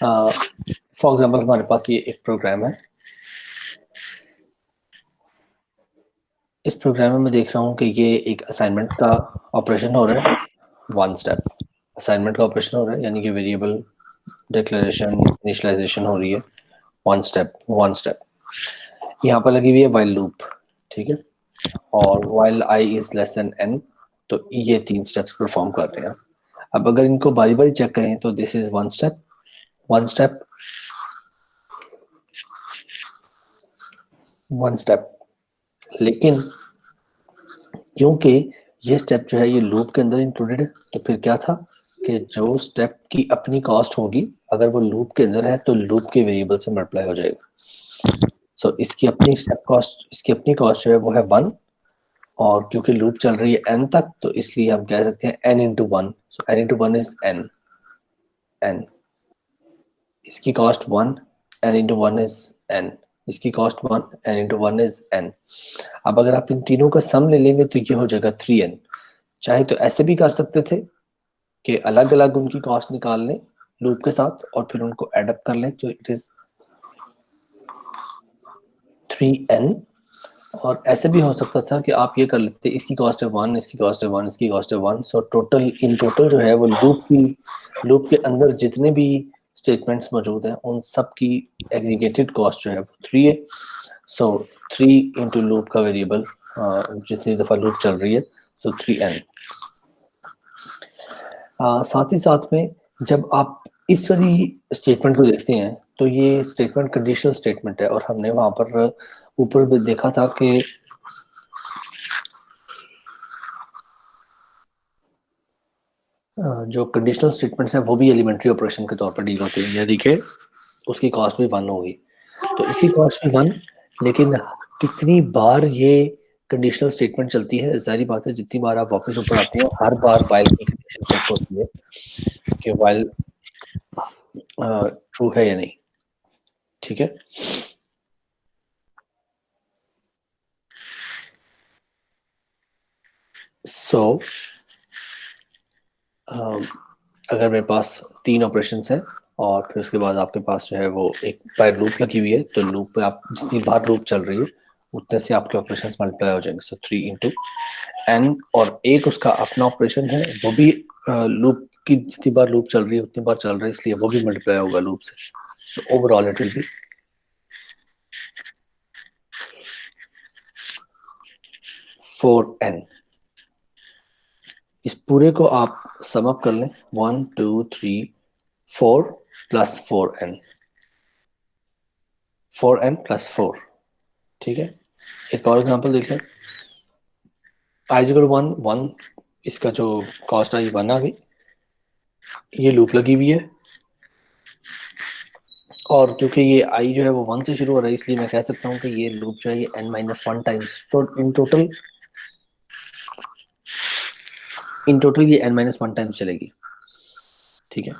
For example हमारे पास ये एक प्रोग्राम है। इस प्रोग्राम में मैं देख रहा हूँ कि ये एक असाइनमेंट का ऑपरेशन हो रहा है। वन स्टेप असाइनमेंट का ऑपरेशन हो रहा है, यानी कि वेरिएबल डिक्लेरेशन इनिशियलाइजेशन हो रही है। वन स्टेप यहाँ पर लगी हुई है वाइल लूप, ठीक है। और while i is less than n, तो ये 3 स्टेप्स परफॉर्म कर रहे हैं। अब अगर इनको बारी बारी चेक करें तो this is one step, one step, one step. लेकिन क्योंकि ये स्टेप जो है ये लूप के अंदर इंक्लूडेड है, तो फिर क्या था कि जो स्टेप की अपनी कॉस्ट होगी अगर वो लूप के अंदर है तो लूप के वेरिएबल से मल्टीप्लाई हो जाएगा। सो इसकी अपनी स्टेप कॉस्ट, इसकी अपनी कॉस्ट जो है वो है 1, और क्योंकि लूप चल रही है n तक तो इसलिए हम कह सकते हैं n into one. So n into one is n, इसकी cost 1, n into one is n, इसकी cost 1, n into one is n। अब अगर आप इन तीनों का सम ले लेंगे तो ये हो जाएगा 3n। चाहे तो ऐसे भी कर सकते थे कि अलग अलग उनकी कॉस्ट निकाल लें लूप के साथ और फिर उनको एडअप कर लें, तो इट इज 3n। और ऐसे भी हो सकता था कि आप ये कर लेते, इसकी कॉस्ट है 1, इसकी कॉस्ट है 1, इसकी कॉस्ट है 1। सो टोटल इन टोटल जो है वो लूप के अंदर जितने भी स्टेटमेंट्स मौजूद हैं उन सब की एग्रीगेटेड कॉस्ट जो है वो 3 है। सो 3 इंटू लूप का वेरिएबल जितनी दफ़ा लूप चल रही है, सो 3n। साथ ही साथ में जब आप इस वाली स्टेटमेंट को देखते हैं तो ये स्टेटमेंट कंडीशनल स्टेटमेंट है, और हमने वहां पर ऊपर भी देखा था कि जो कंडीशनल स्टेटमेंट्स हैं वो भी एलिमेंट्री ऑपरेशन के तौर पर डील होते हैं। ये देखिए उसकी कॉस्ट भी 1 होगी, तो इसकी कॉस्ट भी 1। लेकिन कितनी बार ये कंडीशनल स्टेटमेंट चलती है, जाहिर बात है जितनी बार आप वापस ऊपर आते हैं हर बार वाइल की कंडीशन चेक होती है कि वाइल ट्रू है या नहीं, ठीक है। सो अगर मेरे पास 3 ऑपरेशन हैं और फिर उसके बाद आपके पास जो है वो एक बार लूप लगी हुई है, तो लूप पे आप जितनी बार लूप चल रही है उतने से आपके ऑपरेशन मल्टीप्लाई हो जाएंगे। सो 3 इंटू एन, और एक उसका अपना ऑपरेशन है वो भी लूप की जितनी बार लूप चल रही है उतनी बार चल रहा है, इसलिए वो भी मल्टीप्लाई होगा लूप से। So overall it will be 4n। इस पूरे को आप सम अप कर लें, 1 2 3 4 प्लस 4n, 4n प्लस 4, ठीक है। एक और एग्जांपल देख लें, आइजिकल 1 1, इसका जो कॉस्ट आई 1 आ गई, ये लूप लगी हुई है और क्योंकि ये आई जो है वो 1 से शुरू हो रहा है इसलिए मैं कह सकता हूँ कि ये लूप जो है ये n-1 टाइम्स, तो इन टोटल ये n-1 टाइम्स चलेगी, ठीक है।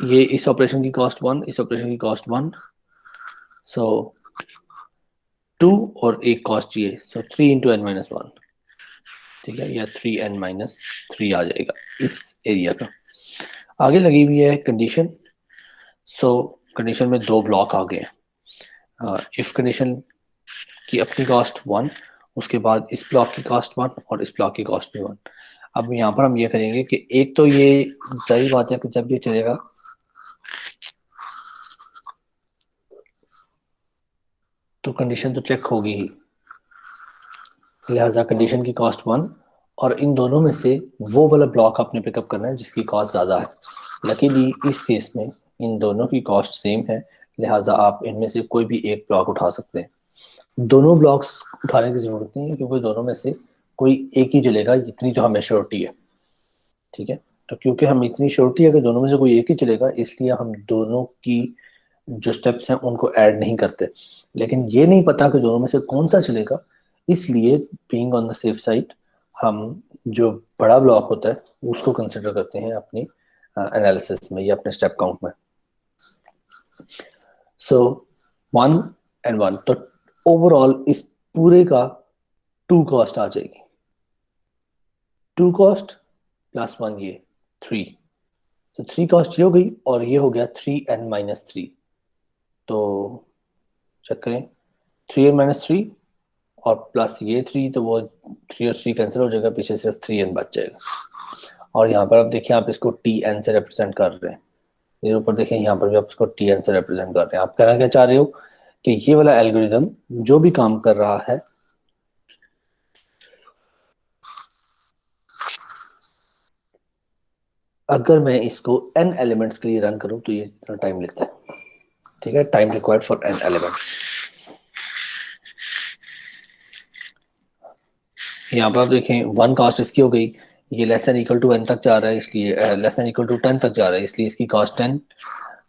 ये इस ऑपरेशन की कॉस्ट 1, इस ऑपरेशन की कॉस्ट 1, सो 2, और एक कॉस्ट ये, सो 3 इंटू n-1, ठीक है, या 3n-3 आ जाएगा इस एरिया का। आगे लगी हुई है कंडीशन। सो कंडीशन में 2 ब्लॉक आ गए हैं। इफ कंडीशन की अपनी कॉस्ट 1, उसके बाद इस ब्लॉक की कॉस्ट 1 और इस ब्लॉक की कॉस्ट भी 1। अब यहाँ पर हम ये करेंगे कि एक तो ये जाहिर बात है कि जब ये चलेगा तो कंडीशन तो चेक होगी ही, लिहाजा कंडीशन की कॉस्ट 1, और इन दोनों में से वो वाला ब्लॉक आपने पिकअप करना है जिसकी कॉस्ट ज़्यादा है। लकीली इस केस में इन दोनों की कॉस्ट सेम है, लिहाजा आप इनमें से कोई भी एक ब्लॉक उठा सकते हैं। दोनों ब्लॉक्स उठाने की जरूरत नहीं है क्योंकि दोनों में से कोई एक ही चलेगा, इतनी तो हमें श्योरिटी है, ठीक है। तो क्योंकि हम इतनी श्योरिटी है कि दोनों में से कोई एक ही चलेगा, इसलिए हम दोनों की जो स्टेप्स हैं उनको ऐड नहीं करते। लेकिन ये नहीं पता कि दोनों में से कौन सा चलेगा, इसलिए being on the safe side हम जो बड़ा ब्लॉक होता है उसको कंसिडर करते हैं अपनी एनालिसिस में या अपने स्टेप काउंट में। सो 1 and 1, तो ओवरऑल इस पूरे का 2 कॉस्ट आ जाएगी, 2 कॉस्ट प्लस 1 ये 3, तो 3 कॉस्ट ये हो गई और ये हो गया 3n-3। तो चेक करें, 3n-3 और प्लस ये 3, तो वो 3 और 3 कैंसिल हो जाएगा, पीछे सिर्फ 3n बच जाएगा। और यहाँ पर आप देखिए, आप इसको tn से रिप्रेजेंट कर रहे हैं, ये ऊपर देखें, यहाँ पर भी आप इसको tn से रिप्रेजेंट कर रहे हैं। आप कहना क्या चाह रहे हो कि ये वाला एल्गोरिदम जो भी काम कर रहा है, अगर मैं इसको n एलिमेंट्स के लिए रन करूं तो ये इतना टाइम लेता है। ठीक है, time required for n elements. यहाँ पर आप देखें, वन कास्ट इसकी हो गई, ये less than equal to n तक जा रहा है, इसलिए लेस देन इक्वल टू 10 तक जा रहा है, इसलिए इसकी कॉस्ट 10।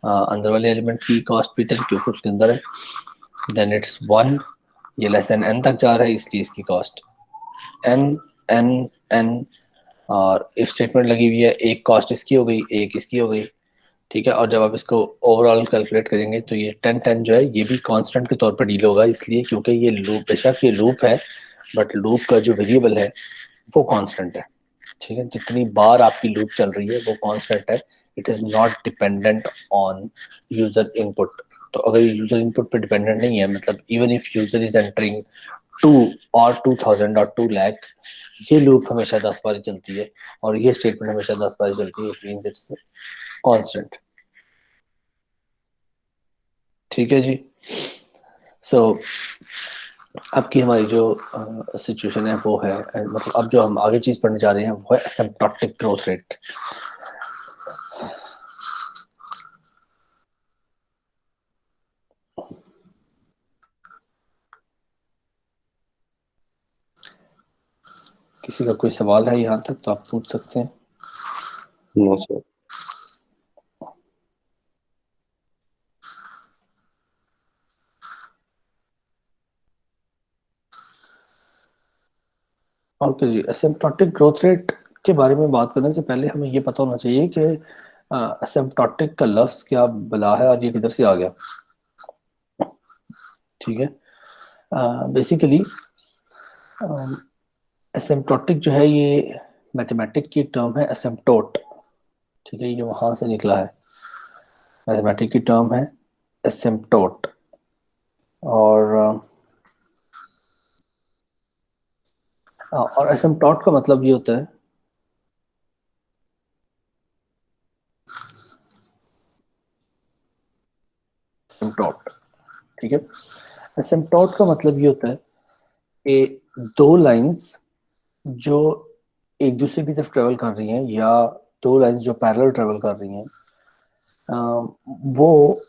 अंदर वाले एलिमेंट की कॉस्ट भी 10 क्योंकि उसके अंदर है। देन इट्स 1, ये लेस देन n तक जा रहा है, इसलिए इसकी कॉस्ट n n n। और इफ स्टेटमेंट लगी हुई है, एक कॉस्ट इसकी हो गई, एक इसकी हो गई। ठीक है, और जब आप इसको ओवरऑल कैलकुलेट करेंगे तो ये 10 जो है ये भी कांस्टेंट के तौर पर डील होगा, इसलिए क्योंकि ये लूप, बेशक ये लूप है, बट लूप का जो वेरिएबल है वो कांस्टेंट है। ठीक है, जितनी बार आपकी लूप चल रही है वो कांस्टेंट है, it is not dependent on user input. तो अगर यूजर इनपुट पे डिपेंडेंट नहीं है, मतलब even if user is entering 2 और 2000 और 2 लाख, ये लूप हमेशा 10 बार चलती है और ये स्टेटमेंट हमेशा 10 बार चलती है, इट मींस इट्स कांस्टेंट। ठीक है जी। सो आपकी हमारी जो सिचुएशन है वो है, मतलब अब जो हम आगे चीज पढ़ने जा रहे हैं वो है एसिम्प्टोटिक ग्रोथ रेट। किसी का कोई सवाल है यहाँ तक तो आप पूछ सकते हैं। No sir. ओके जी, एसिम्प्टोटिक ग्रोथ रेट के बारे में बात करने से पहले हमें ये पता होना चाहिए कि एसिम्प्टोटिक का लफ्ज क्या बला है और ये किधर से आ गया। ठीक है, बेसिकली एसिम्प्टोटिक जो है ये मैथमेटिक की टर्म है, एसिम्प्टोट। ठीक है, ये वहां से निकला है, मैथमेटिक की टर्म है एसिम्प्टोट। और एसिम्प्टोट का मतलब ये होता है, एसिम्प्टोट। ठीक है, एसिम्प्टोट का मतलब ये होता है कि दो लाइंस जो एक दूसरे की तरफ ट्रेवल कर रही हैं, या दो लाइंस जो पैरेलल ट्रेवल कर रही हैं, वो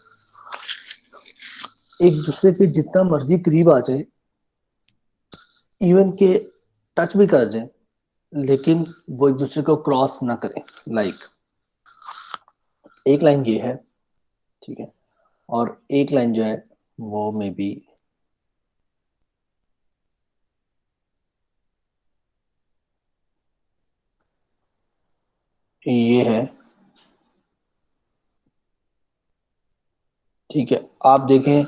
एक दूसरे के जितना मर्जी करीब आ जाए, इवन के टच भी कर जाए, लेकिन वो एक दूसरे को क्रॉस ना करें। लाइक एक लाइन ये है, ठीक है, और एक लाइन जो है वो मे बी ये है। ठीक है, आप देखें,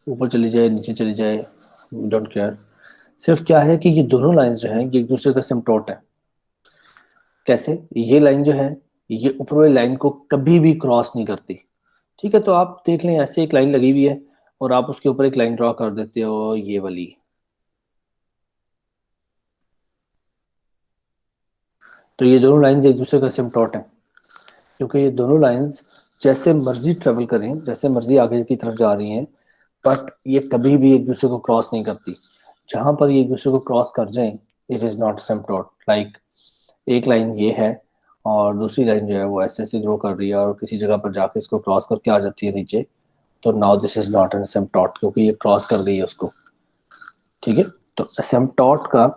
ऊपर चली जाए नीचे चली जाए, डोंट केयर। सिर्फ क्या है कि ये दोनों लाइंस जो हैं ये एक दूसरे का सिम्प्टोट है। कैसे? ये लाइन जो है ये ऊपर वाली लाइन को कभी भी क्रॉस नहीं करती। ठीक है, तो आप देख लें, ऐसे एक लाइन लगी हुई है और आप उसके ऊपर एक लाइन ड्रॉ कर देते हो, ये वाली। तो ये दोनों लाइंस एक दूसरे का सिम्प्टोट है, क्योंकि ये दोनों लाइंस जैसे मर्जी ट्रेवल करें, जैसे मर्जी आगे की तरफ जा रही हैं, बट ये कभी भी एक दूसरे को क्रॉस नहीं करती। जहां पर ये एक दूसरे को क्रॉस कर जाएं, इट इज नॉट सिम्प्टोट। लाइक एक लाइन ये है और दूसरी लाइन जो है वो ऐसे ऐसे ग्रो कर रही है और किसी जगह पर जाके इसको क्रॉस करके आ जाती है नीचे, तो now this is not an asymptote, क्योंकि ये क्रॉस कर गई है उसको। ठीक है, तो एसिम्प्टोट का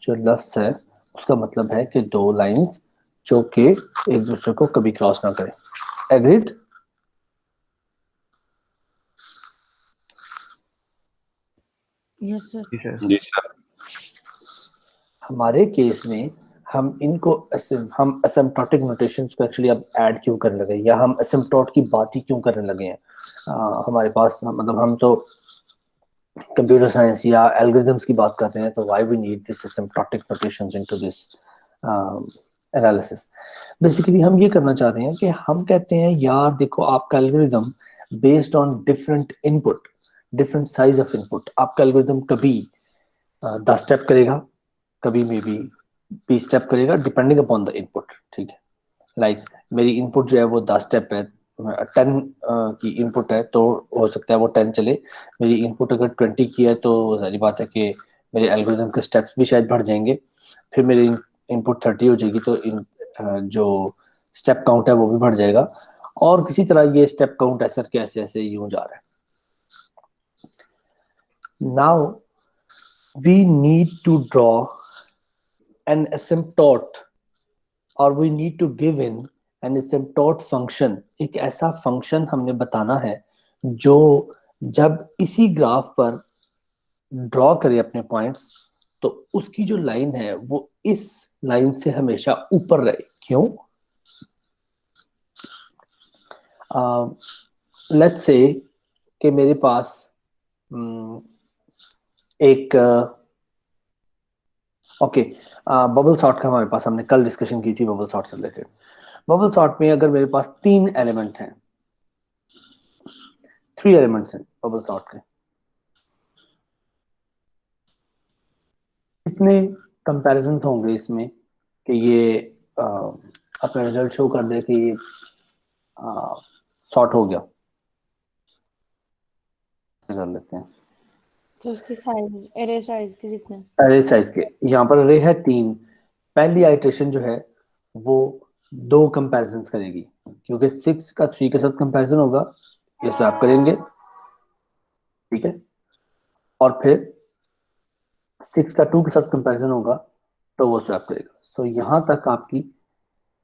जो लफ्ज है उसका मतलब है कि दो लाइंस जो कि एक दूसरे को कभी क्रॉस ना करें। एग्रीड? Yes sir. जी सर। हमारे केस में हम इनको हम एसिम्प्टोटिक नोटेशंस को एक्चुअली अब ऐड क्यों करने लगे, या हम एसिम्प्टोट की बात ही क्यों करने लगे हैं? हमारे पास, मतलब हम तो कंप्यूटर साइंस या एल्गोरिथम्स की बात कर रहे हैं, तो why we need this asymptotic notations into this analysis. Basically हम ये करना चाहते हैं कि हम कहते हैं यार देखो आपका algorithm based on different input, different size of input, आपका एल्गोरिदम कभी 10 स्टेप करेगा, कभी मे बी 20 स्टेप करेगा, डिपेंडिंग अपॉन द इनपुट। ठीक है, लाइक मेरी इनपुट जो है वो 10 स्टेप है, 10 की इनपुट है तो हो सकता है वो 10 चले। मेरी इनपुट अगर 20 की है तो सारी बात है कि मेरे एल्गोरिदम के स्टेप्स भी शायद बढ़ जाएंगे। फिर मेरी इनपुट 30 हो जाएगी तो जो स्टेप काउंट है वो भी बढ़ जाएगा, और किसी तरह ये स्टेप काउंट ऐसे कैसे ऐसे यूं जा रहा है। Now we need to draw an asymptote और we need to give in an asymptote function. एक ऐसा फंक्शन हमने बताना है जो जब इसी ग्राफ पर ड्रॉ करे अपने पॉइंट्स तो उसकी जो लाइन है वो इस लाइन से हमेशा ऊपर रहे। क्यों? लेट्स से कि मेरे पास एक ओके बबल सॉर्ट का हमारे पास, हमने कल डिस्कशन की थी बबल सॉर्ट से रिलेटेड। बबल सॉर्ट में अगर मेरे पास 3 एलिमेंट हैं, 3 एलिमेंट्स हैं बबल सॉर्ट के, कितने कंपैरिजन होंगे इसमें कि ये अ, अपना रिजल्ट शो कर दे कि ये सॉर्ट हो गया? कर लेते हैं तो उसकी साइज, एरे साइज के जितने। अरे साइज के। यहाँ पर अरे है 3। पहली आइट्रेशन जो है वो 2 कंपैरिजन करेगी, क्योंकि 6 का 3 के साथ कंपैरिजन होगा, ये स्वैप करेंगे। ठीक है, और फिर 6 का 2 के साथ कंपैरिजन होगा तो वो स्वैप करेगा। सो यहाँ तक आपकी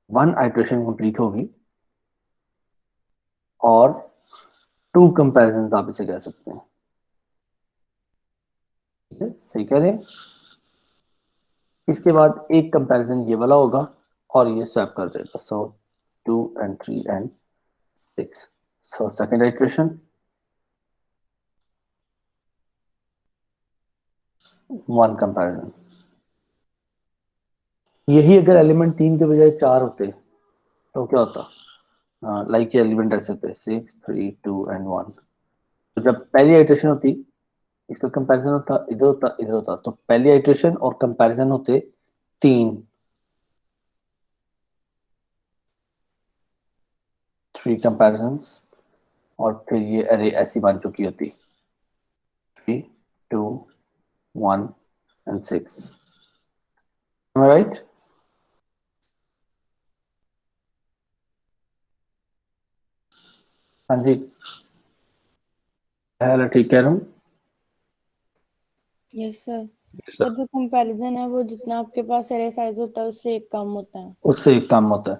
1 आइट्रेशन कंप्लीट होगी और 2 कंपैरिजन आप इसे कह सकते हैं। ठीक है, सही कह रहे हैं। इसके बाद एक कंपैरिजन ये वाला होगा और ये स्वैप कर देगा। सो 2 and 3 and 6। So second iteration 1 comparison. यही अगर एलिमेंट 3 के बजाय 4 होते तो क्या होता? लाइक ये एलिमेंट ऐसे थे 6 3 2 and 1। तो जब पहली आइट्रेशन होती इसका कंपैरिजन होता, इधर होता, इधर होता, तो पहली आइट्रेशन और कंपैरिजन होते 3, 3 कंपैरिजंस, और फिर ये अरे ऐसी बन चुकी होती 3 2 1 and 6। राइट? हाँ जी, हेलो, ठीक कह रहा हूँ। Yes sir. Yes, sir. और जो कंपैरिजन है वो जितना आपके पास एरे साइज होता है उससे एक कम होता है। उससे एक काम होता है।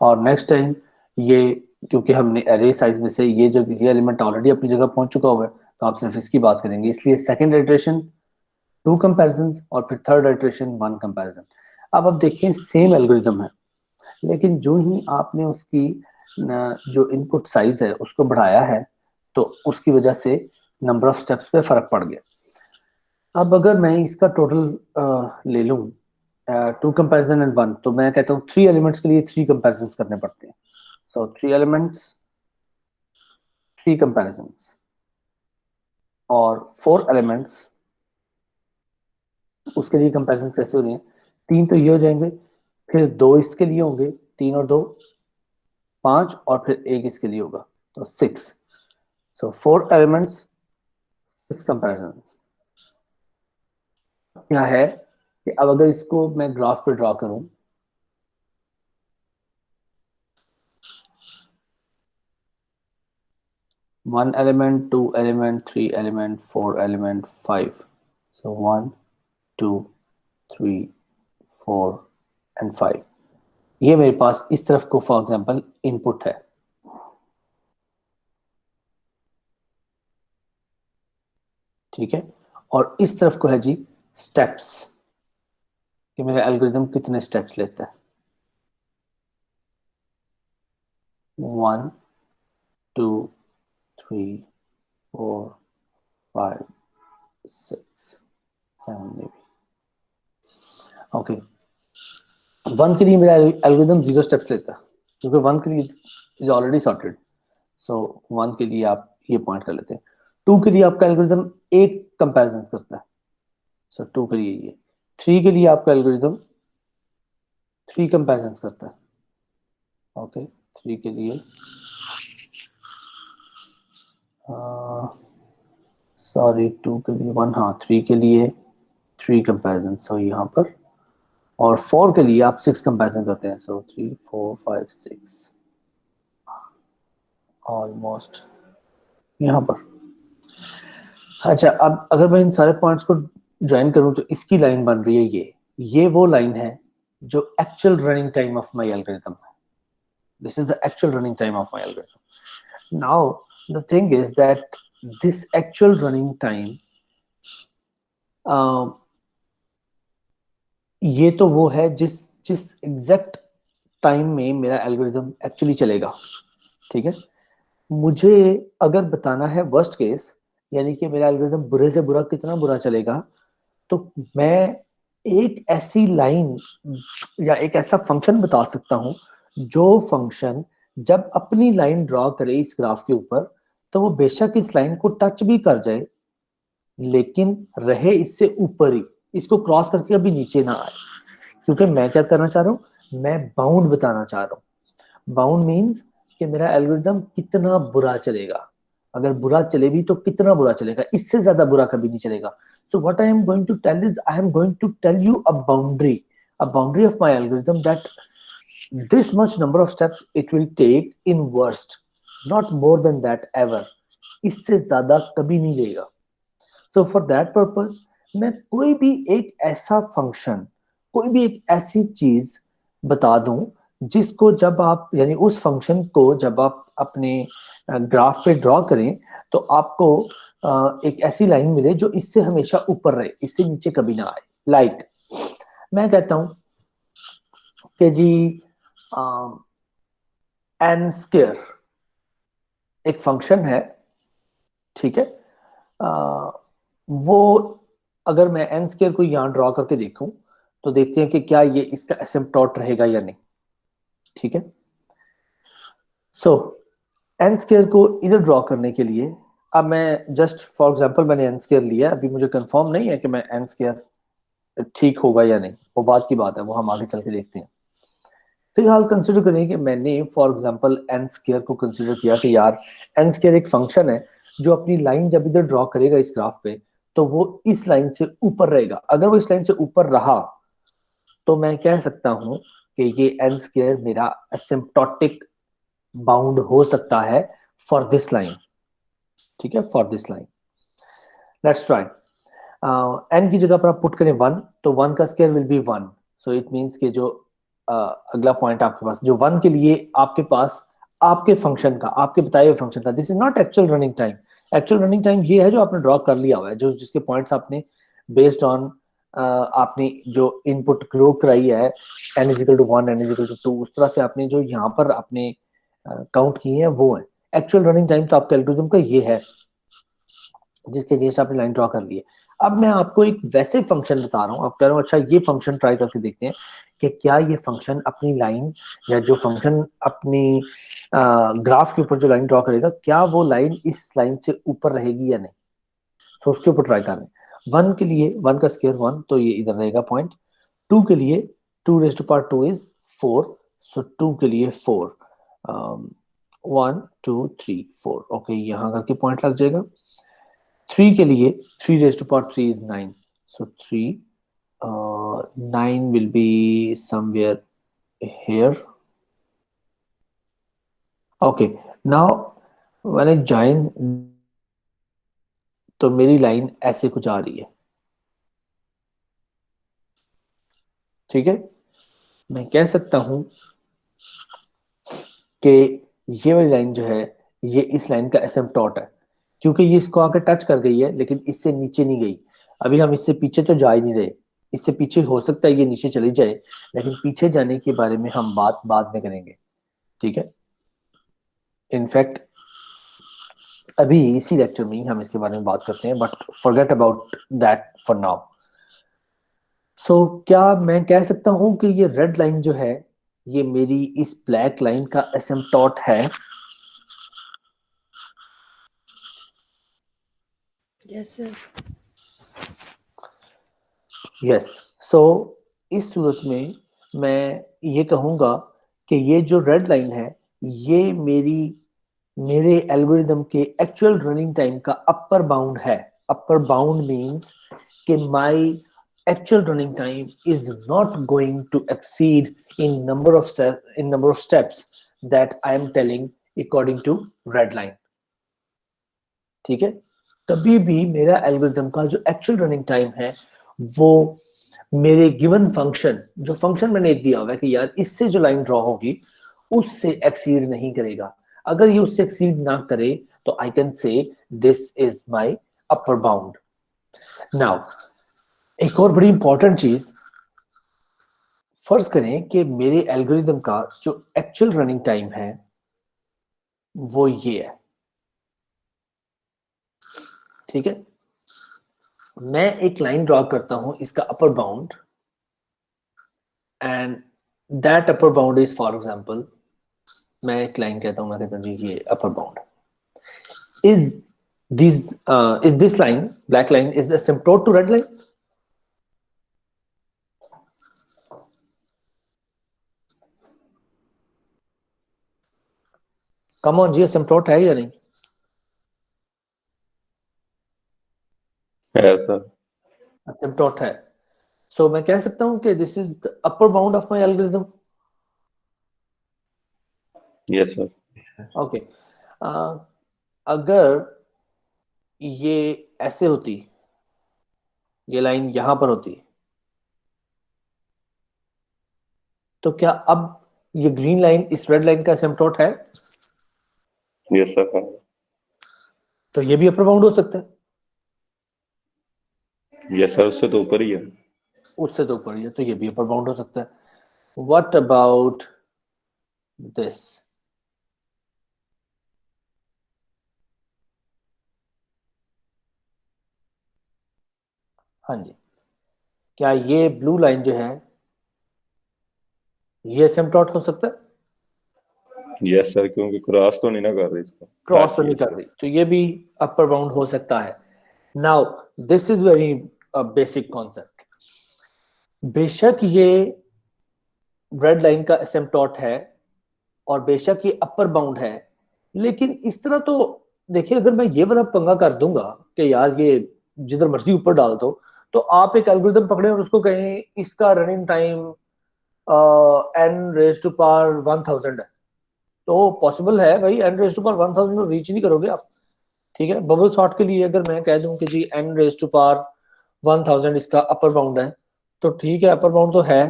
और नेक्स्ट टाइम ये, क्योंकि हमने एरे साइज में से ये जब ये एलिमेंट ऑलरेडी अपनी जगह पहुंच चुका हुआ है तो आप सिर्फ इसकी बात करेंगे, इसलिए सेकंड इटरेशन 2 कंपैरिजन और फिर थर्ड इटरेशन 1 कंपैरिजन। अब देखिए सेम एल्गोरिदम है, लेकिन जो ही आपने उसकी जो इनपुट साइज है उसको बढ़ाया है तो उसकी वजह से नंबर ऑफ स्टेप्स पे फर्क पड़ गया। अब अगर मैं इसका टोटल ले लूं 2 कंपैरिजन एंड 1, तो मैं कहता हूँ 3 एलिमेंट्स के लिए 3 कंपैरिजन करने पड़ते हैं। सो 3 एलिमेंट्स 3 कंपैरिजंस, और 4 एलिमेंट्स उसके लिए कंपैरिजन कैसे हो रही है? 3 तो ये हो जाएंगे, फिर 2 इसके लिए होंगे, 3 और 2 5, और फिर एक इसके लिए होगा तो 6। सो 4 एलिमेंट्स 6 कंपैरिजंस। क्या है कि अब अगर इसको मैं ग्राफ पे ड्रॉ करूं, 1 element 2 element 3 element 4 element 5। So 1 2 3 4 and 5। ये मेरे पास इस तरफ को फॉर एग्जांपल इनपुट है। ठीक है, और इस तरफ को है जी स्टेप्स, कि मेरा एल्गोरिदम कितने स्टेप्स लेता है। 1 2 3 4 5 6 7 मे बी। ओके, 1 के लिए मेरा एल्गोरिथम 0 स्टेप्स लेता है क्योंकि 1 के लिए इज ऑलरेडी सॉर्टेड, सो 1 के लिए आप ये पॉइंट कर लेते हैं। 2 के लिए आपका एल्गोरिथम एक कंपैरिजन करता है, सो 2 के लिए ये। 3 के लिए आपका एल्गोरिथम 3 कंपैरिजन करता है, ओके 3 के लिए सॉरी 2 के लिए 1, हाँ 3 के लिए 3 कंपैरिजन, सो यहाँ पर। और 4 के लिए आप 6 कंपैरिजन करते हैं, सो 3 4 5 6 ऑलमोस्ट यहाँ पर। अच्छा, अब अगर मैं इन सारे पॉइंट्स को ज्वाइन करूं तो इसकी लाइन बन रही है ये वो लाइन है जो actual running time of my algorithm है। This is the actual running time of my algorithm. Now the thing is that this actual running time, ये तो वो है जिस जिस एग्जैक्ट टाइम में मेरा एल्गोरिथम एक्चुअली चलेगा, ठीक है। मुझे अगर बताना है वर्स्ट केस, यानी कि मेरा एल्गोरिथम बुरे से बुरा कितना बुरा चलेगा, तो मैं एक ऐसी लाइन या एक ऐसा फंक्शन बता सकता हूं जो फंक्शन जब अपनी लाइन ड्रॉ करे इस ग्राफ के ऊपर, तो वो बेशक इस लाइन को टच भी कर जाए लेकिन रहे इससे ऊपर ही, इसको क्रॉस करके अभी नीचे ना आए। क्योंकि मैं क्या करना चाह रहा हूं, मैं बाउंड बताना चाह रहा हूं। बाउंड मीन्स कि मेरा एल्गोरिथम कितना बुरा चलेगा, अगर बुरा चले भी तो कितना बुरा चलेगा, इससे ज्यादा बुरा कभी नहीं चलेगा। So what I am going to tell is I am going to tell you a boundary of my algorithm that this much number of steps it will take in worst, not more than that ever, इससे ज्यादा कभी नहीं लेगा। so for that purpose मैं कोई भी एक ऐसा फंक्शन, कोई भी एक ऐसी चीज बता दूं जिसको जब आप, यानी उस फंक्शन को जब आप अपने ग्राफ पे ड्रॉ करें तो आपको एक ऐसी लाइन मिले जो इससे हमेशा ऊपर रहे, इससे नीचे कभी ना आए। लाइक मैं कहता हूं कि जी एन स्क्वायर एक फंक्शन है, ठीक है। आ, वो अगर मैं एन स्क्वायर को यहां ड्रॉ करके देखूं तो देखते हैं कि क्या ये इसका एसिम्पटोट रहेगा या नहीं, ठीक है। सो एन स्क्वायर को इधर ड्रॉ करने के लिए, अब मैं जस्ट फॉर एग्जांपल मैंने एन स्क्वायर लिया, अभी मुझे कंफर्म नहीं है कि मैं एन स्क्वायर ठीक होगा या नहीं, वो बात की बात है, वो हम आगे चल के देखते हैं। फिलहाल कंसिडर करें कि मैंने फॉर एग्जांपल एन स्क्वायर को कंसिडर किया कि यार एन स्क्वायर एक फंक्शन है जो अपनी लाइन जब इधर ड्रॉ करेगा इस ग्राफ पे तो वो इस लाइन से ऊपर रहेगा। अगर वो इस लाइन से ऊपर रहा तो मैं कह सकता हूं कि ये एन स्क्वायर मेरा एसिम्प्टोटिक बाउंड हो सकता है फॉर दिस लाइन, ठीक है, for this line. Let's try. N की जगह पर आप पुट करें 1, तो 1 का square will be 1, so it means कि जो अगला पॉइंट आपके पास जो 1 के लिए आपके पास आपके फंक्शन का, आपके बताए हुए फंक्शन का, this is not actual running time. Actual running time ये है जो आपने ड्रॉ कर लिया हुआ है, जो जिसके पॉइंट्स आपने बेस्ड ऑन आपने जो इनपुट ग्रो कराई है, n is equal to 1 n is equal to 2, उस तरह से आपने जो यहाँ पर आपने काउंट किए हैं वो है एक्चुअल रनिंग टाइम। तो आपके एल्गोरिथम का ये है जिसके अगेंस्ट आपने लाइन ड्रॉ कर ली है। अब मैं आपको एक वैसे फंक्शन बता रहा हूँ, आप कह रहे हो अच्छा ये फंक्शन ट्राई करके देखते हैं कि क्या ये फंक्शन अपनी लाइन, या जो फंक्शन अपनी ग्राफ के ऊपर जो लाइन ड्रॉ करेगा क्या वो लाइन इस लाइन से ऊपर रहेगी या नहीं। तो उसके ऊपर ट्राई कर रहे हैं। 1 के लिए 1 का स्क्वायर 1, तो ये इधर रहेगा पॉइंट। 2 के लिए 2 रेज़ टू पावर 2 इज 4, सो 2 के लिए 4, 1 2 3 4, ओके यहाँ करके पॉइंट लग जाएगा। 3 के लिए 3 raised to power 3 is 9, so 3 9 will be somewhere here, okay। Now when I join तो मेरी लाइन ऐसे कुछ आ रही है, ठीक है। मैं कह सकता हूं कि ये वाली लाइन जो है ये इस लाइन का एसिम्पटोट है, क्योंकि ये इसको आकर टच कर गई है लेकिन इससे नीचे नहीं गई। अभी हम इससे पीछे तो जा ही नहीं रहे, इससे पीछे हो सकता है ये नीचे चली जाए, लेकिन पीछे जाने के बारे में हम बात बाद में करेंगे, ठीक है। इनफैक्ट अभी इसी लेक्चर में ही हम इसके बारे में बात करते हैं, but forget about that for now. So क्या मैं कह सकता हूं कि ये रेड लाइन जो है ये मेरी इस ब्लैक लाइन का एसिम्पटोट है? Yes sir. यस। सो इस सूरत में मैं ये कहूंगा कि ये जो रेड लाइन है ये मेरे एल्गोरिदम के एक्चुअल रनिंग टाइम का अपर बाउंड है। अपर बाउंड मींस कि my actual running time is not going to exceed in number of steps that I am telling according to red line। ठीक है, कभी भी मेरा एल्गोरिथम का जो एक्चुअल रनिंग टाइम है वो मेरे गिवन फंक्शन, जो फंक्शन मैंने दिया हुआ है कि यार इससे जो लाइन ड्रॉ होगी उससे एक्सीड नहीं करेगा। अगर ये उससे एक्सीड ना करे तो I can say this is my upper bound. Now एक और बड़ी इंपॉर्टेंट चीज, फर्ज करें कि मेरे एल्गोरिदम का जो एक्चुअल रनिंग टाइम है वो ये है। ठीक है, मैं एक लाइन ड्रॉ करता हूं इसका अपर bound, and that upper bound is for example, मैं एक लाइन कहता हूं, मैं कहता हूं जी ये upper bound is this is this line, black line is asymptote to red line. Come on जी, asymptote है या नहीं? है सर। asymptote है। सो मैं कह सकता हूं कि this is the upper bound of my algorithm. Yes sir. Okay, अगर ये ऐसे होती, ये लाइन यहां पर होती, तो क्या अब ये ग्रीन लाइन इस रेड लाइन का asymptote है? यस सर है। तो ये भी अपर बाउंड हो सकता है। यस सर, उससे तो ऊपर ही है। उससे तो ऊपर ही है, तो ये भी अपर बाउंड हो सकता है। What about this? हाँ जी, क्या ये ब्लू लाइन जो है ये asymptote हो सकता है? यस सर, क्योंकि क्रॉस तो नहीं ना कर रही इसको, क्रॉस टच तो ही है नहीं कर इसको। रही, तो ये भी अपर बाउंड हो सकता है। Now this is very basic concept. बेशक ये रेड लाइन का asymptote है और बेशक ये अपर बाउंड है, लेकिन इस तरह तो देखिए, अगर मैं ये वाला पंगा कर दूंगा कि यार ये जिधर मर्जी ऊपर डाल दो, तो आप एक एल्गोरिथम पकड़े और उसको कहें इसका running time n raise to power 1000 है, तो पॉसिबल है भाई, एन रेज टू पावर 1000 को रीच नहीं करोगे आप। ठीक है, बबल शॉट के लिए अगर मैं कह दूं कि G N raise to power 1000 इसका अपर बाउंड है, तो ठीक है, अपर बाउंड तो है।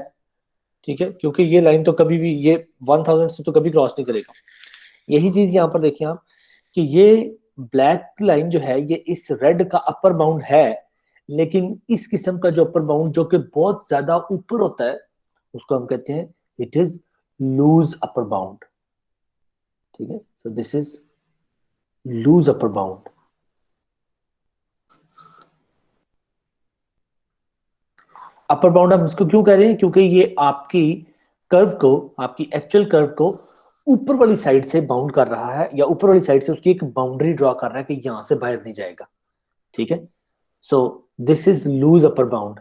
ठीक है, क्योंकि ये लाइन तो कभी भी ये 1000 से तो कभी क्रॉस नहीं करेगा। यही चीज यहाँ पर देखिए आप कि ये ब्लैक लाइन जो है ये इस रेड का अपर बाउंड है, लेकिन इस किस्म का जो अपर बाउंड जो कि बहुत ज्यादा ऊपर होता है उसको हम कहते हैं it is loose upper bound. ठीक है, so this is loose upper bound. Upper bound हम इसको क्यों कह रहे हैं? क्योंकि ये आपकी कर्व को, आपकी एक्चुअल कर्व को ऊपर वाली साइड से बाउंड कर रहा है, या ऊपर वाली साइड से उसकी एक बाउंड्री ड्रॉ कर रहा है कि यहां से बाहर नहीं जाएगा। ठीक है, so this is loose upper bound,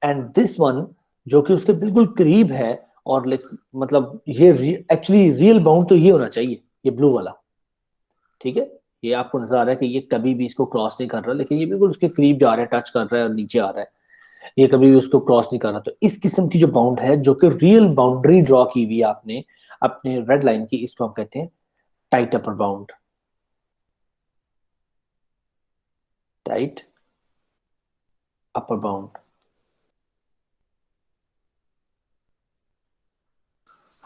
and this one जो कि उसके बिल्कुल करीब है, और मतलब ये एक्चुअली रियल बाउंड तो ये होना चाहिए, ये ब्लू वाला। ठीक है, ये आपको नजर आ रहा है कि ये कभी भी इसको क्रॉस नहीं कर रहा, लेकिन ये बिल्कुल उसके करीब जा रहा है, टच कर रहा है और नीचे आ रहा है, ये कभी भी उसको क्रॉस नहीं कर रहा। तो इस किस्म की जो बाउंड है जो कि रियल बाउंड्री ड्रॉ की हुई है आपने अपने रेड लाइन की, इसको हम कहते हैं tight upper bound. Tight upper bound.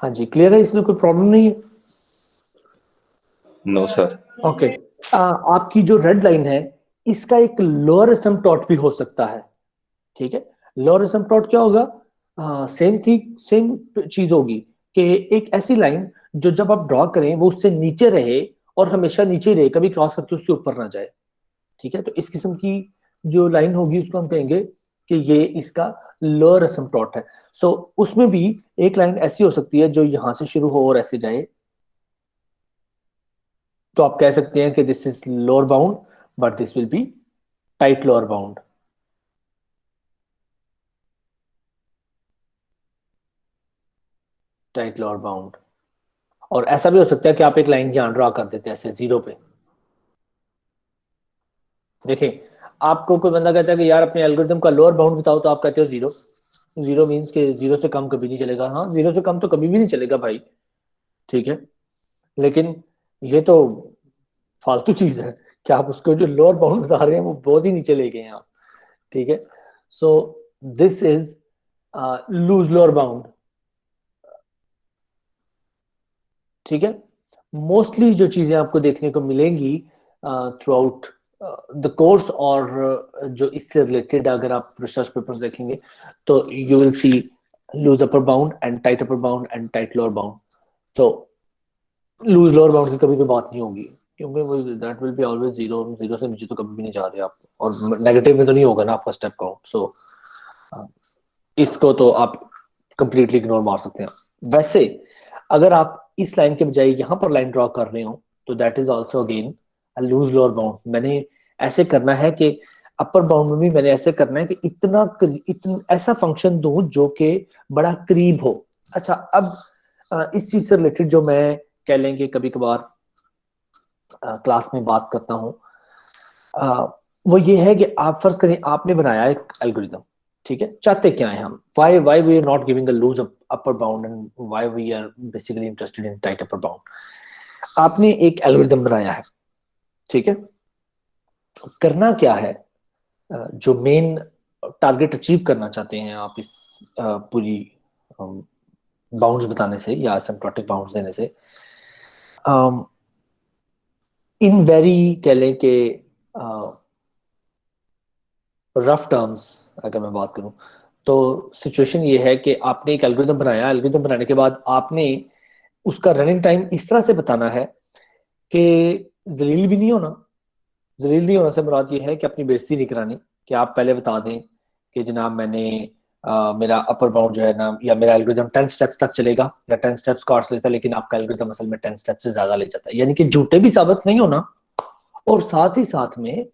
हाँ जी, क्लियर है, इसमें कोई प्रॉब्लम नहीं है? No sir. ओके, आपकी जो रेड लाइन है इसका एक लोअर एसिम्पटोट भी हो सकता है। ठीक है, लोअर एसिम्पटोट क्या होगा? सेम थी, सेम चीज होगी कि एक ऐसी लाइन जो जब आप ड्रॉ करें वो उससे नीचे रहे, और हमेशा नीचे रहे, कभी क्रॉस करके उसके ऊपर ना जाए। ठीक है, तो इस किस्म की जो लाइन होगी उसको हम कहेंगे कि ये इसका लोअर एसिम्पटोट है। सो उसमें भी एक लाइन ऐसी हो सकती है जो यहां से शुरू हो और ऐसे जाए, तो आप कह सकते हैं कि this is lower bound but this will be tight lower bound. Tight lower bound. और ऐसा भी हो सकता है कि आप एक लाइन यहां ड्रा कर देते हैं ऐसे जीरो पे। देखिए, आपको कोई बंदा कहता है कि यार अपने एल्गोरिथम का लोअर बाउंड बताओ, तो आप कहते हो जीरो। जीरो मीन्स के जीरो से कम कभी नहीं चलेगा। हाँ, जीरो से कम तो कभी भी नहीं चलेगा भाई, ठीक है। लेकिन ये तो फालतू चीज है कि आप उसको जो लोअर बाउंड बता रहे हैं वो बहुत ही नीचे ले गए हैं आप, ठीक है। So this is loose lower bound, ठीक है। मोस्टली जो चीजें आपको देखने को मिलेंगी थ्रू आउट द कोर्स, और जो इससे रिलेटेड अगर आप रिसर्च पेपर्स देखेंगे तो you will see loose upper bound and tight upper bound and tight lower bound. तो लूज लोअर बाउंड की कभी भी बात नहीं होगी, क्योंकि वो that will be always zero. Zero से नीचे तो कभी भी नहीं जा रहे आप, और नेगेटिव में तो नहीं होगा ना आपका स्टेप काउंट। सो इसको तो आप कंप्लीटली इग्नोर मार सकते हैं। वैसे अगर आप इस लाइन के बजाय यहां पर लाइन ड्रॉ कर रहे हो तो that is also again loose lower bound. मैंने ऐसे करना है कि अपर बाउंड में भी मैंने ऐसे करना है कि इतना ऐसा फंक्शन दूं जो कि बड़ा करीब हो। अच्छा, अब इस चीज से रिलेटेड जो मैं कह लेंगे कभी कभार क्लास में बात करता हूँ, वो ये है कि आप फर्ज करें आपने बनाया एक एल्गोरिदम, ठीक है। चाहते क्या है हम, why why we are not giving a loose upper bound and why we are basically interested in tight upper bound. आपने एक एल्गोरिदम बनाया है, ठीक है। करना क्या है, जो मेन टारगेट अचीव करना चाहते हैं आप इस पूरी बाउंड्स बताने से या एसिम्प्टोटिक बाउंड्स देने से, इन वेरी कह लें कि रफ टर्म्स अगर मैं बात करूं, तो सिचुएशन ये है कि आपने एक एल्गोरिदम बनाया। एल्गोरिदम बनाने के बाद आपने उसका रनिंग टाइम इस तरह से बताना है कि जलील भी नहीं होना। जलील नहीं होना से मुराद ये है कि अपनी बेइज्जती नहीं करानी, कि आप पहले बता दें कि जनाब मैंने मेरा अपर बाउंड जो है ना, या मेरा एल्गोरिदम 10 स्टेप्स तक चलेगा या 10 स्टेप्स काट्स लेता है, लेकिन आपका एल्गोरिदम असल में 10 स्टेप्स से ज्यादा ले जाता है। यानी कि झूठे भी साबित नहीं होना, और साथ ही साथ में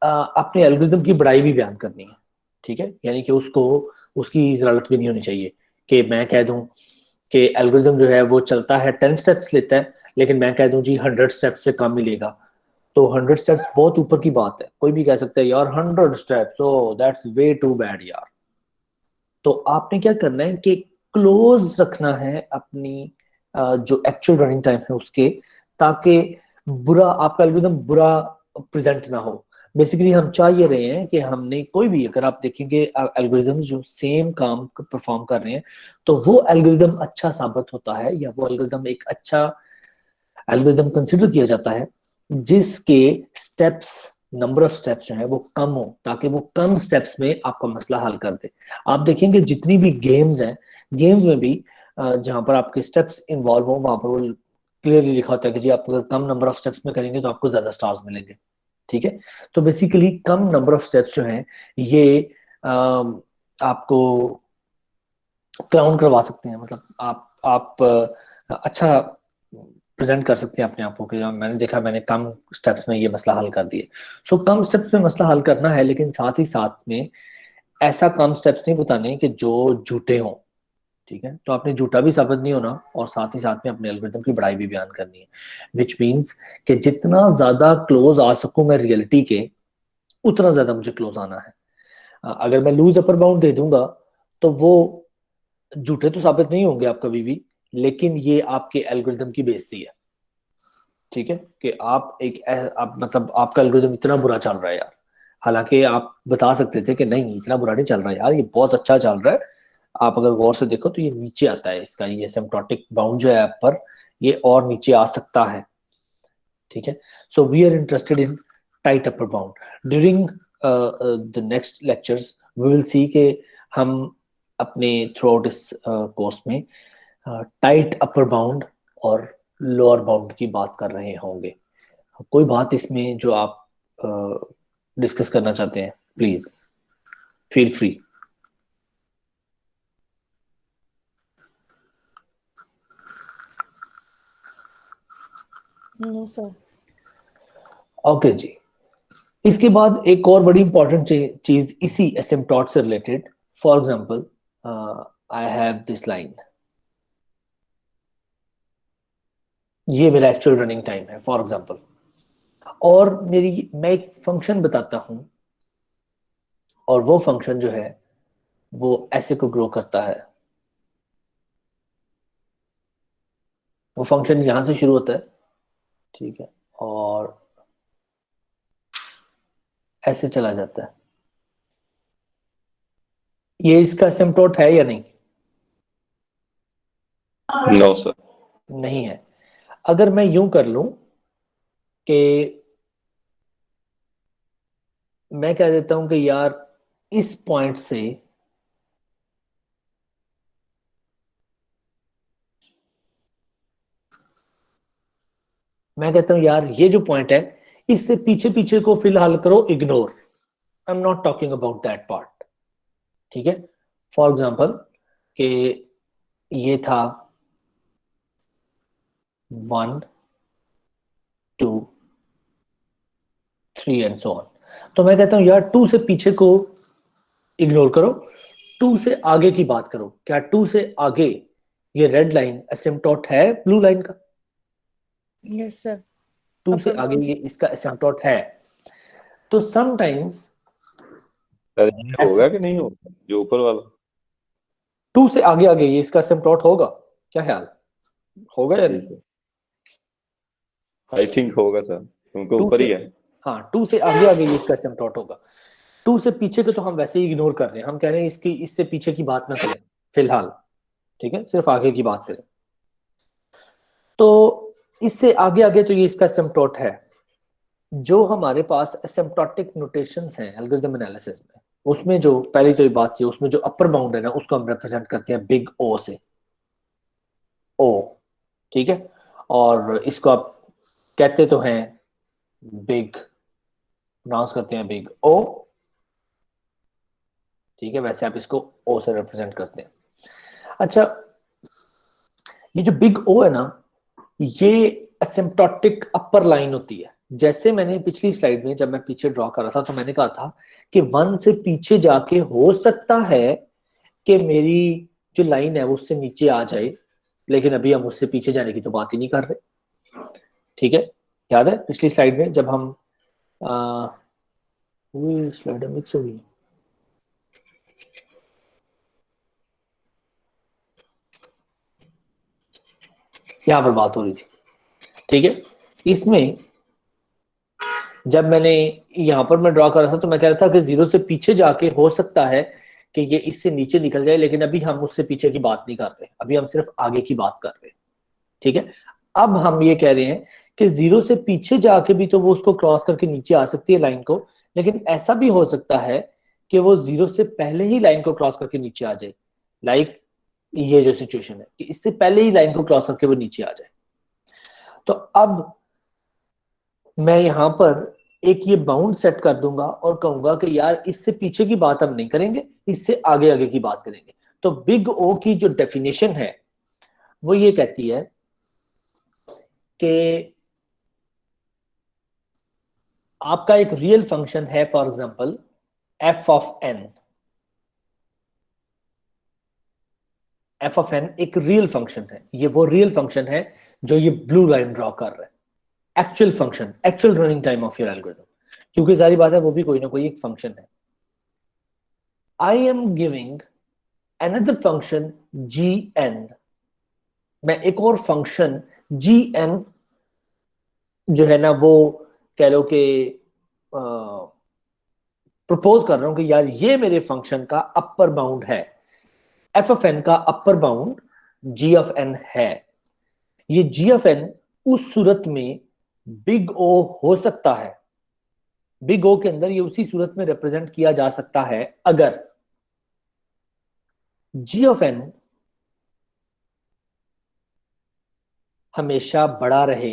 अपने एल्गोरिदम की बड़ाई भी बयान करनी है, ठीक है। यानी कि उसको उसकी जरूरत भी नहीं होनी चाहिए कि मैं कह दूं कि एल्गोरिदम जो है वो चलता है 10 स्टेप्स लेता है, लेकिन मैं कह दूं जी 100 स्टेप्स से कम ही लेगा। तो 100 स्टेप्स बहुत ऊपर की बात है। कोई भी कह सकता है यार 100 steps, oh that's way too bad यार। तो आपने क्या करना है कि क्लोज रखना है अपनी जो एक्चुअल रनिंग टाइम है उसके, ताकि बुरा आपका एल्गोरिदम बुरा प्रेजेंट ना हो। बेसिकली हम चाह ये रहे हैं कि हमने कोई भी, अगर आप देखेंगे एल्गोरिदम्स जो सेम काम परफॉर्म कर रहे हैं, तो वो एल्गोरिदम अच्छा साबित होता है, या वो एल्गोरिदम एक अच्छा एल्गोरिदम कंसिडर किया जाता है जिसके स्टेप्स, नंबर ऑफ स्टेप्स जो है वो कम हो, ताकि वो कम स्टेप्स में आपका मसला हल कर दे। आप देखेंगे जितनी भी गेम्स हैं, गेम्स में भी जहां पर आपके स्टेप्स इन्वॉल्व हो वहां पर वो क्लियरली लिखा होता है कि जी आप अगर कम नंबर ऑफ स्टेप्स में करेंगे तो आपको ज्यादा स्टार्स मिलेंगे, ठीक है। तो basically come number of steps जो हैं ये आपको क्राउन करवा सकते हैं। मतलब आप अच्छा प्रेजेंट कर सकते हैं अपने आप को कि हाँ, मैंने देखा मैंने कम स्टेप्स में ये मसला हल कर दिए। सो कम स्टेप्स में मसला हल करना है, लेकिन साथ ही साथ में ऐसा कम स्टेप्स नहीं बताने कि जो झूठे हों, ठीक है। तो आपने झूठा भी साबित नहीं होना, और साथ ही साथ में अपने एल्गोरिथम की बड़ाई भी बयान करनी है, विच मीन्स कि जितना ज्यादा क्लोज आ सकूं मैं रियलिटी के, उतना ज्यादा मुझे क्लोज आना है। अगर मैं लूज अपर बाउंड दे दूंगा तो वो झूठे तो साबित नहीं होंगे आप कभी भी, लेकिन ये आपके एल्गोरिदम की बेइज्जती है, ठीक है। कि आप आप मतलब आपका एल्गोरिदम इतना बुरा चल रहा है यार, हालांकि आप बता सकते थे कि नहीं इतना बुरा नहीं चल रहा है यार, ये बहुत अच्छा चल रहा है। आप अगर गौर से देखो तो ये नीचे आता है, इसका ये एसिम्प्टोटिक बाउंड जो है आप पर, ये और नीचे आ सकता है, ठीक है। So we are interested in tight upper bound. During the next lectures we will see के हम अपने थ्रू आउट इस कोर्स में टाइट अपर बाउंड और लोअर बाउंड की बात कर रहे होंगे। कोई बात इसमें जो आप डिस्कस करना चाहते हैं, please. Feel free. No sir. Okay जी। इसके बाद एक और बड़ी इंपॉर्टेंट चीज इसी एसिम्पटोट से related, for example I have this line, ये मेरा एक्चुअल रनिंग टाइम है फॉर एग्जांपल, और मैं एक फंक्शन बताता हूं, और वो फंक्शन जो है वो ऐसे को ग्रो करता है। वो फंक्शन यहां से शुरू होता है, ठीक है, और ऐसे चला जाता है। ये इसका एसिम्पटोट है या नहीं? No sir. नहीं है। अगर मैं यूं कर लूं कि मैं कह देता हूं कि यार इस पॉइंट से मैं कहता हूं यार ये जो पॉइंट है इससे पीछे पीछे को फिलहाल करो ignore, I am not talking about that part, ठीक है। फॉर एग्जाम्पल कि ये था 1 2 3 एंड सो ऑन, तो मैं कहता हूं यार 2 से पीछे को इग्नोर करो, 2 से आगे की बात करो। क्या 2 से आगे ये रेड लाइन एसिम्पटोट है ब्लू लाइन का? Yes sir. 2 से अपर आगे बाउंड। ये इसका एसिम्पटोट है। तो समटाइम्स सर ये होगा कि नहीं होगा जो ऊपर वाला? 2 से आगे आगे ये इसका एसिम्पटोट होगा, क्या ख्याल, होगा या नहीं? ठीक है, आई थिंक होगा सर, क्योंकि 2 ऊपर से, ही है। हाँ 2 से आगे आगे ये इसका एसिम्पटोट होगा। 2 से पीछे के तो हम वैसे ही इग्नोर कर रहे हैं, हम कह रहे हैं इसकी इससे पीछे की बात ना करें फिलहाल, ठीक है, सिर्फ आगे की बात करें। तो इससे आगे आगे तो ये इसका एसिम्पटोट है। जो हमारे पास एसिम्पटोटिक नोटेशंस हैं एल्गोरिथम एनालिसिस में, उसमें जो पहली तो ये बात थी, उसमें जो अपर बाउंड है ना उसको हम रिप्रेजेंट करते हैं बिग ओ से, ओ, ठीक है। और इसको आप कहते तो हैं बिग, प्रोनाउंस करते हैं बिग ओ, ठीक है, वैसे आप इसको ओ से रिप्रेजेंट करते हैं। अच्छा, ये जो बिग ओ है ना, ये एसिम्प्टोटिक अपर लाइन होती है। जैसे मैंने पिछली स्लाइड में जब मैं पीछे ड्रॉ कर रहा था तो मैंने कहा था कि 1 से पीछे जाके हो सकता है कि मेरी जो लाइन है वो उससे नीचे आ जाए, लेकिन अभी हम उससे पीछे जाने की तो बात ही नहीं कर रहे, ठीक है। याद है पिछली स्लाइड में जब हम स्लाइड मिक्स हो गई, यहाँ पर बात हो रही थी, ठीक है। इसमें जब मैंने यहां पर मैं ड्रॉ कर रहा था तो मैं कह रहा था कि 0 से पीछे जाके हो सकता है कि ये इससे नीचे निकल जाए, लेकिन अभी हम उससे पीछे की बात नहीं कर रहे, अभी हम सिर्फ आगे की बात कर रहे हैं, ठीक है। अब हम ये कह रहे हैं कि 0 से पीछे जाके भी तो वो उसको क्रॉस करके नीचे आ सकती है लाइन को, लेकिन ऐसा भी हो सकता है कि वो 0 से पहले ही लाइन को क्रॉस करके नीचे आ जाए, लाइक ये जो सिचुएशन है कि इससे पहले ही लाइन को क्रॉस करके वो नीचे आ जाए। तो अब मैं यहां पर एक ये बाउंड सेट कर दूंगा और कहूंगा कि यार इससे पीछे की बात हम नहीं करेंगे, इससे आगे आगे की बात करेंगे। तो बिग ओ की जो डेफिनेशन है वो ये कहती है कि आपका एक रियल फंक्शन है, for example f of n, f of n एक रियल फंक्शन है, ये वो रियल फंक्शन है जो ये ब्लू लाइन ड्रॉ कर रहा है, actual function, actual running time of your algorithm, क्योंकि सारी बात है वो भी कोई ना कोई एक फंक्शन है। I am giving another function gn, मैं एक और फंक्शन gn जो है ना वो कह लो कि प्रपोज कर रहा हूं कि यार ये मेरे फंक्शन का अपर बाउंड है, एफ ऑफ एन का upper bound g of n है। ये जी ऑफ एन उस सूरत में बिग ओ हो सकता है, बिग ओ के अंदर ये उसी सूरत में रिप्रेजेंट किया जा सकता है अगर जी ऑफ एन हमेशा बड़ा रहे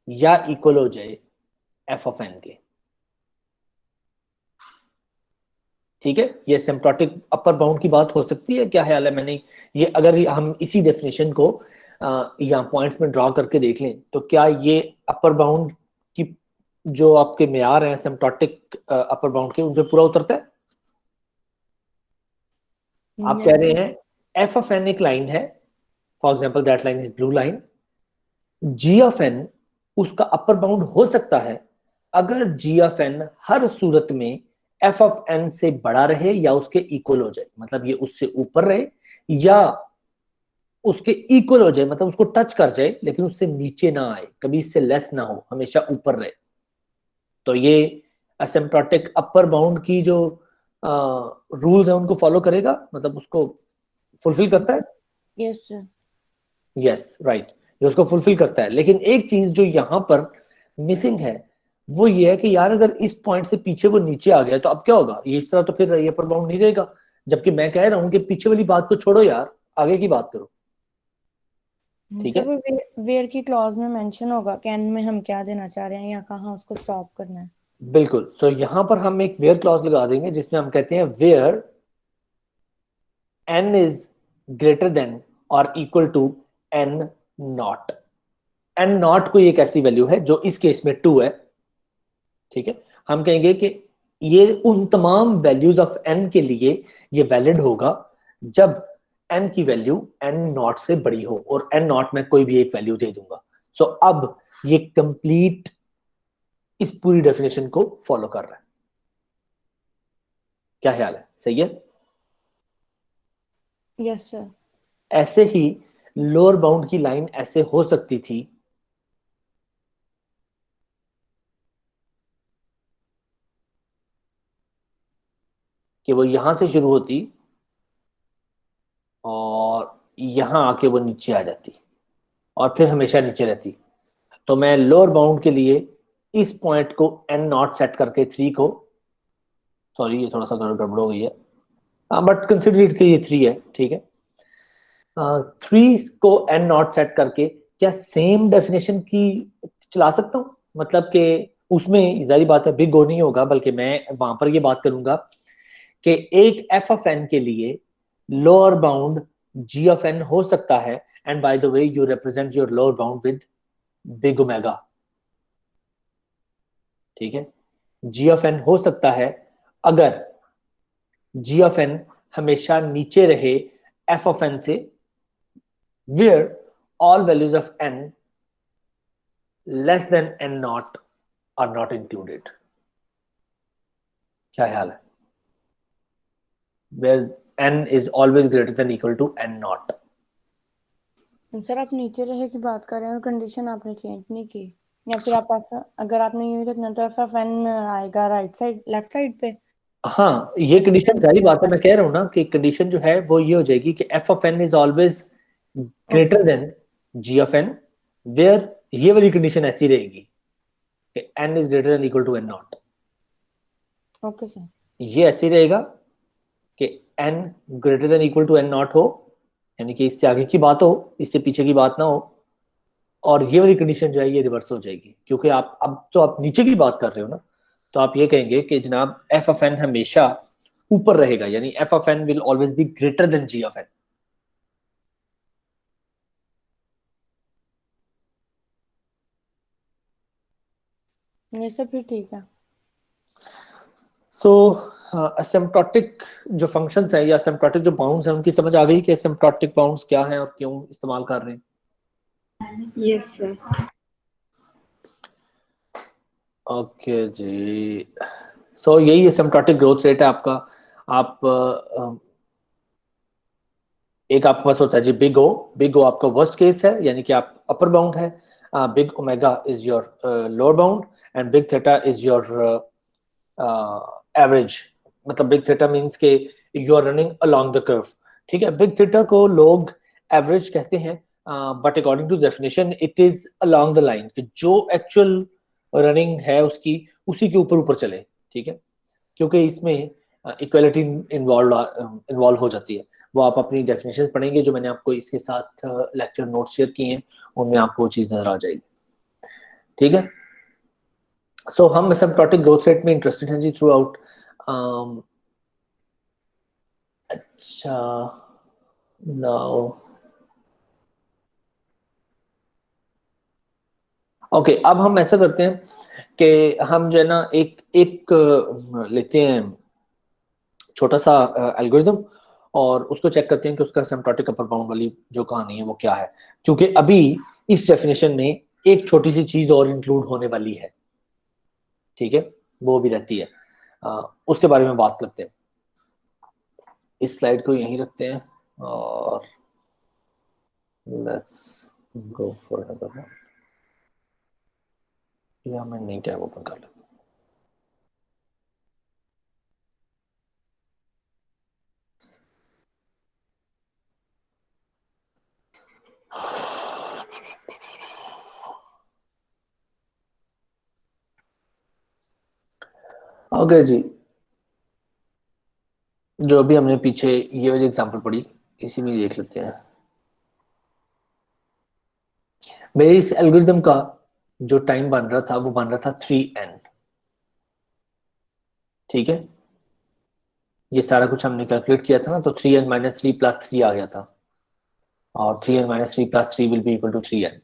या इक्वल हो जाए एफ ऑफ एन के, ठीक है, ये एसिम्प्टोटिक अपर बाउंड की बात हो सकती है। क्या ख्याल है? मैंने ये अगर हम इसी डेफिनेशन को या पॉइंट्स में ड्रॉ करके देख लें तो क्या ये अपर बाउंड की जो आपके मेयार है एसिम्प्टोटिक अपर बाउंड के, उन पे पूरा उतरता है? आप कह रहे हैं एफ ऑफ एन एक लाइन है, for example that line is blue line, g of n उसका अपर बाउंड हो सकता है अगर जी ऑफ एन हर सूरत में एफ ऑफ एन से बड़ा रहे या उसके इक्वल हो जाए, मतलब ये उससे ऊपर रहे या उसके इक्वल हो जाए, मतलब उसको टच कर जाए लेकिन उससे नीचे ना आए, कभी इससे लेस ना हो, हमेशा ऊपर रहे। तो ये असिम्प्टोटिक अपर बाउंड की जो रूल्स है उनको फॉलो करेगा, मतलब उसको फुलफिल करता है। Yes sir. यस राइट, ये उसको फुलफिल करता है। लेकिन एक चीज जो यहां पर मिसिंग है वो ये है कि यार अगर इस पॉइंट से पीछे वो नीचे आ गया तो अब क्या होगा? ये इस तरह तो फिर ये अपर बाउंड नहीं रहेगा। जबकि मैं कह रहा हूं कि पीछे वाली बात को छोड़ो यार, आगे की बात करो। ठीक सर है, वो वेयर की क्लॉज में मेंशन होगा कैन में हम क्या देना चाह रहे हैं या कहाँ उसको स्टॉप करना है। बिल्कुल। सो यहां पर हम एक वेयर क्लॉज लगा देंगे जिसमें हम कहते हैं where n is greater than और equal to n nought. n nought कोई एक ऐसी वैल्यू है जो इस केस में 2 है। ठीक है, हम कहेंगे कि ये उन तमाम वैल्यूज ऑफ n के लिए ये वैलिड होगा जब n की वैल्यू n नॉट से बड़ी हो, और n नॉट में कोई भी एक वैल्यू दे दूंगा। सो अब ये कंप्लीट इस पूरी डेफिनेशन को फॉलो कर रहा है। क्या ख्याल है? सही है? Yes sir. ऐसे ही लोअर बाउंड की लाइन ऐसे हो सकती थी कि वो यहां से शुरू होती और यहां आके वो नीचे आ जाती और फिर हमेशा नीचे रहती। तो मैं लोअर बाउंड के लिए इस पॉइंट को n नॉट सेट करके 3 को, सॉरी ये थोड़ा सा गड़बड़ हो गई है, बट कंसिडर इट कि ये 3 है। ठीक है, 3 को n नॉट सेट करके क्या सेम डेफिनेशन की चला सकता हूँ? मतलब कि उसमें जारी बात है बिग ओ नहीं होगा, बल्कि मैं वहां पर ये बात करूंगा कि एक एफ ऑफ एन के लिए lower bound g of n हो सकता है, and by the way you represent your lower bound with big omega. ठीक है, जी ऑफ एन हो सकता है अगर जी ऑफ एन हमेशा नीचे रहे एफ ऑफ एन से, where all values of n less than n naught are not included. क्या ख्याल है? वेयर n is always greater than equal to n naught। Sir आप नीचे रहे की बात कर रहे हैं और कंडीशन आपने चेंज नहीं की, या फिर आप अगर आपने यूं रखना तो एफ ऑफ एन आएगा राइट साइड लेफ्ट साइड पे। हाँ, ये कंडीशन सारी बात है, मैं कह रहा हूँ ना कि कंडीशन जो है वो ये हो जाएगी कि f of n is always okay greater than g of n, where ये वाली कंडीशन ऐसी रहेगी कि n is greater than equal to n naught. Okay sir. ये ऐसे रहेगा कि n greater than equal to n naught हो, यानी कि इससे आगे की बात हो, इससे पीछे की बात ना हो। और ये वाली कंडीशन जो है ये रिवर्स हो जाएगी, क्योंकि आप अब तो आप नीचे की बात कर रहे हो ना, तो आप ये कहेंगे कि जनाब एफ ऑफ एन हमेशा ऊपर रहेगा, यानी f of n will always be greater than g of n. ये सब फिर ठीक है। सो असिम्प्टोटिक जो फंक्शंस है या असिम्प्टोटिक जो बाउंड्स हैं उनकी समझ आ गई कि असिम्प्टोटिक बाउंड्स क्या हैं और क्यों इस्तेमाल कर रहे हैं? Yes sir. ओके जी। सो यही असिम्प्टोटिक ग्रोथ रेट है आपका। आप एक आपके पास होता है जी बिग ओ। बिग ओ आपका वर्स्ट केस है, यानी कि आप अपर बाउंड है। Big omega is your lower bound and big theta is your average. मतलब बिग थीटा मींस के you are running along the curve. ठीक है, बिग थीटा को लोग एवरेज कहते हैं, but according to definition it is along the line, कि जो एक्चुअल रनिंग है उसकी उसी के ऊपर ऊपर चले। ठीक है, क्योंकि इसमें इक्वलिटी इन्वॉल्व हो जाती है। वो आप अपनी डेफिनेशन पढ़ेंगे जो मैंने आपको इसके साथ लेक्चर नोट शेयर किए हैं, उनमें आपको वो चीज नजर आ जाएगी। ठीक है, सो हम एसिम्प्टोटिक ग्रोथ रेट में इंटरेस्टेड हैं जी थ्रू आउट। अच्छा, नाउ ओके, अब हम ऐसा करते हैं कि हम जो है ना एक एक लेते हैं छोटा सा एल्गोरिदम, और उसको चेक करते हैं कि उसका सिम्प्टोटिक अपर बाउंड वाली जो कहानी है वो क्या है, क्योंकि अभी इस डेफिनेशन में एक छोटी सी चीज और इंक्लूड होने वाली है, ठीक है, वो भी रहती है। उसके बारे में बात करते हैं। इस स्लाइड को यहीं रखते हैं और let's go for another one, या मैं नई टैब ओपन कर लेता हूँ। ओके जी, जो भी हमने पीछे ये वाली एग्जांपल पढ़ी, इसी में देख लेते हैं। मेरे इस एल्गोरिदम का जो टाइम बन रहा था वो बन रहा था 3n, ठीक है। ये सारा कुछ हमने कैलकुलेट किया था ना, तो 3n माइनस 3 प्लस 3 आ गया था, और 3n minus 3 plus 3 will be equal to 3n।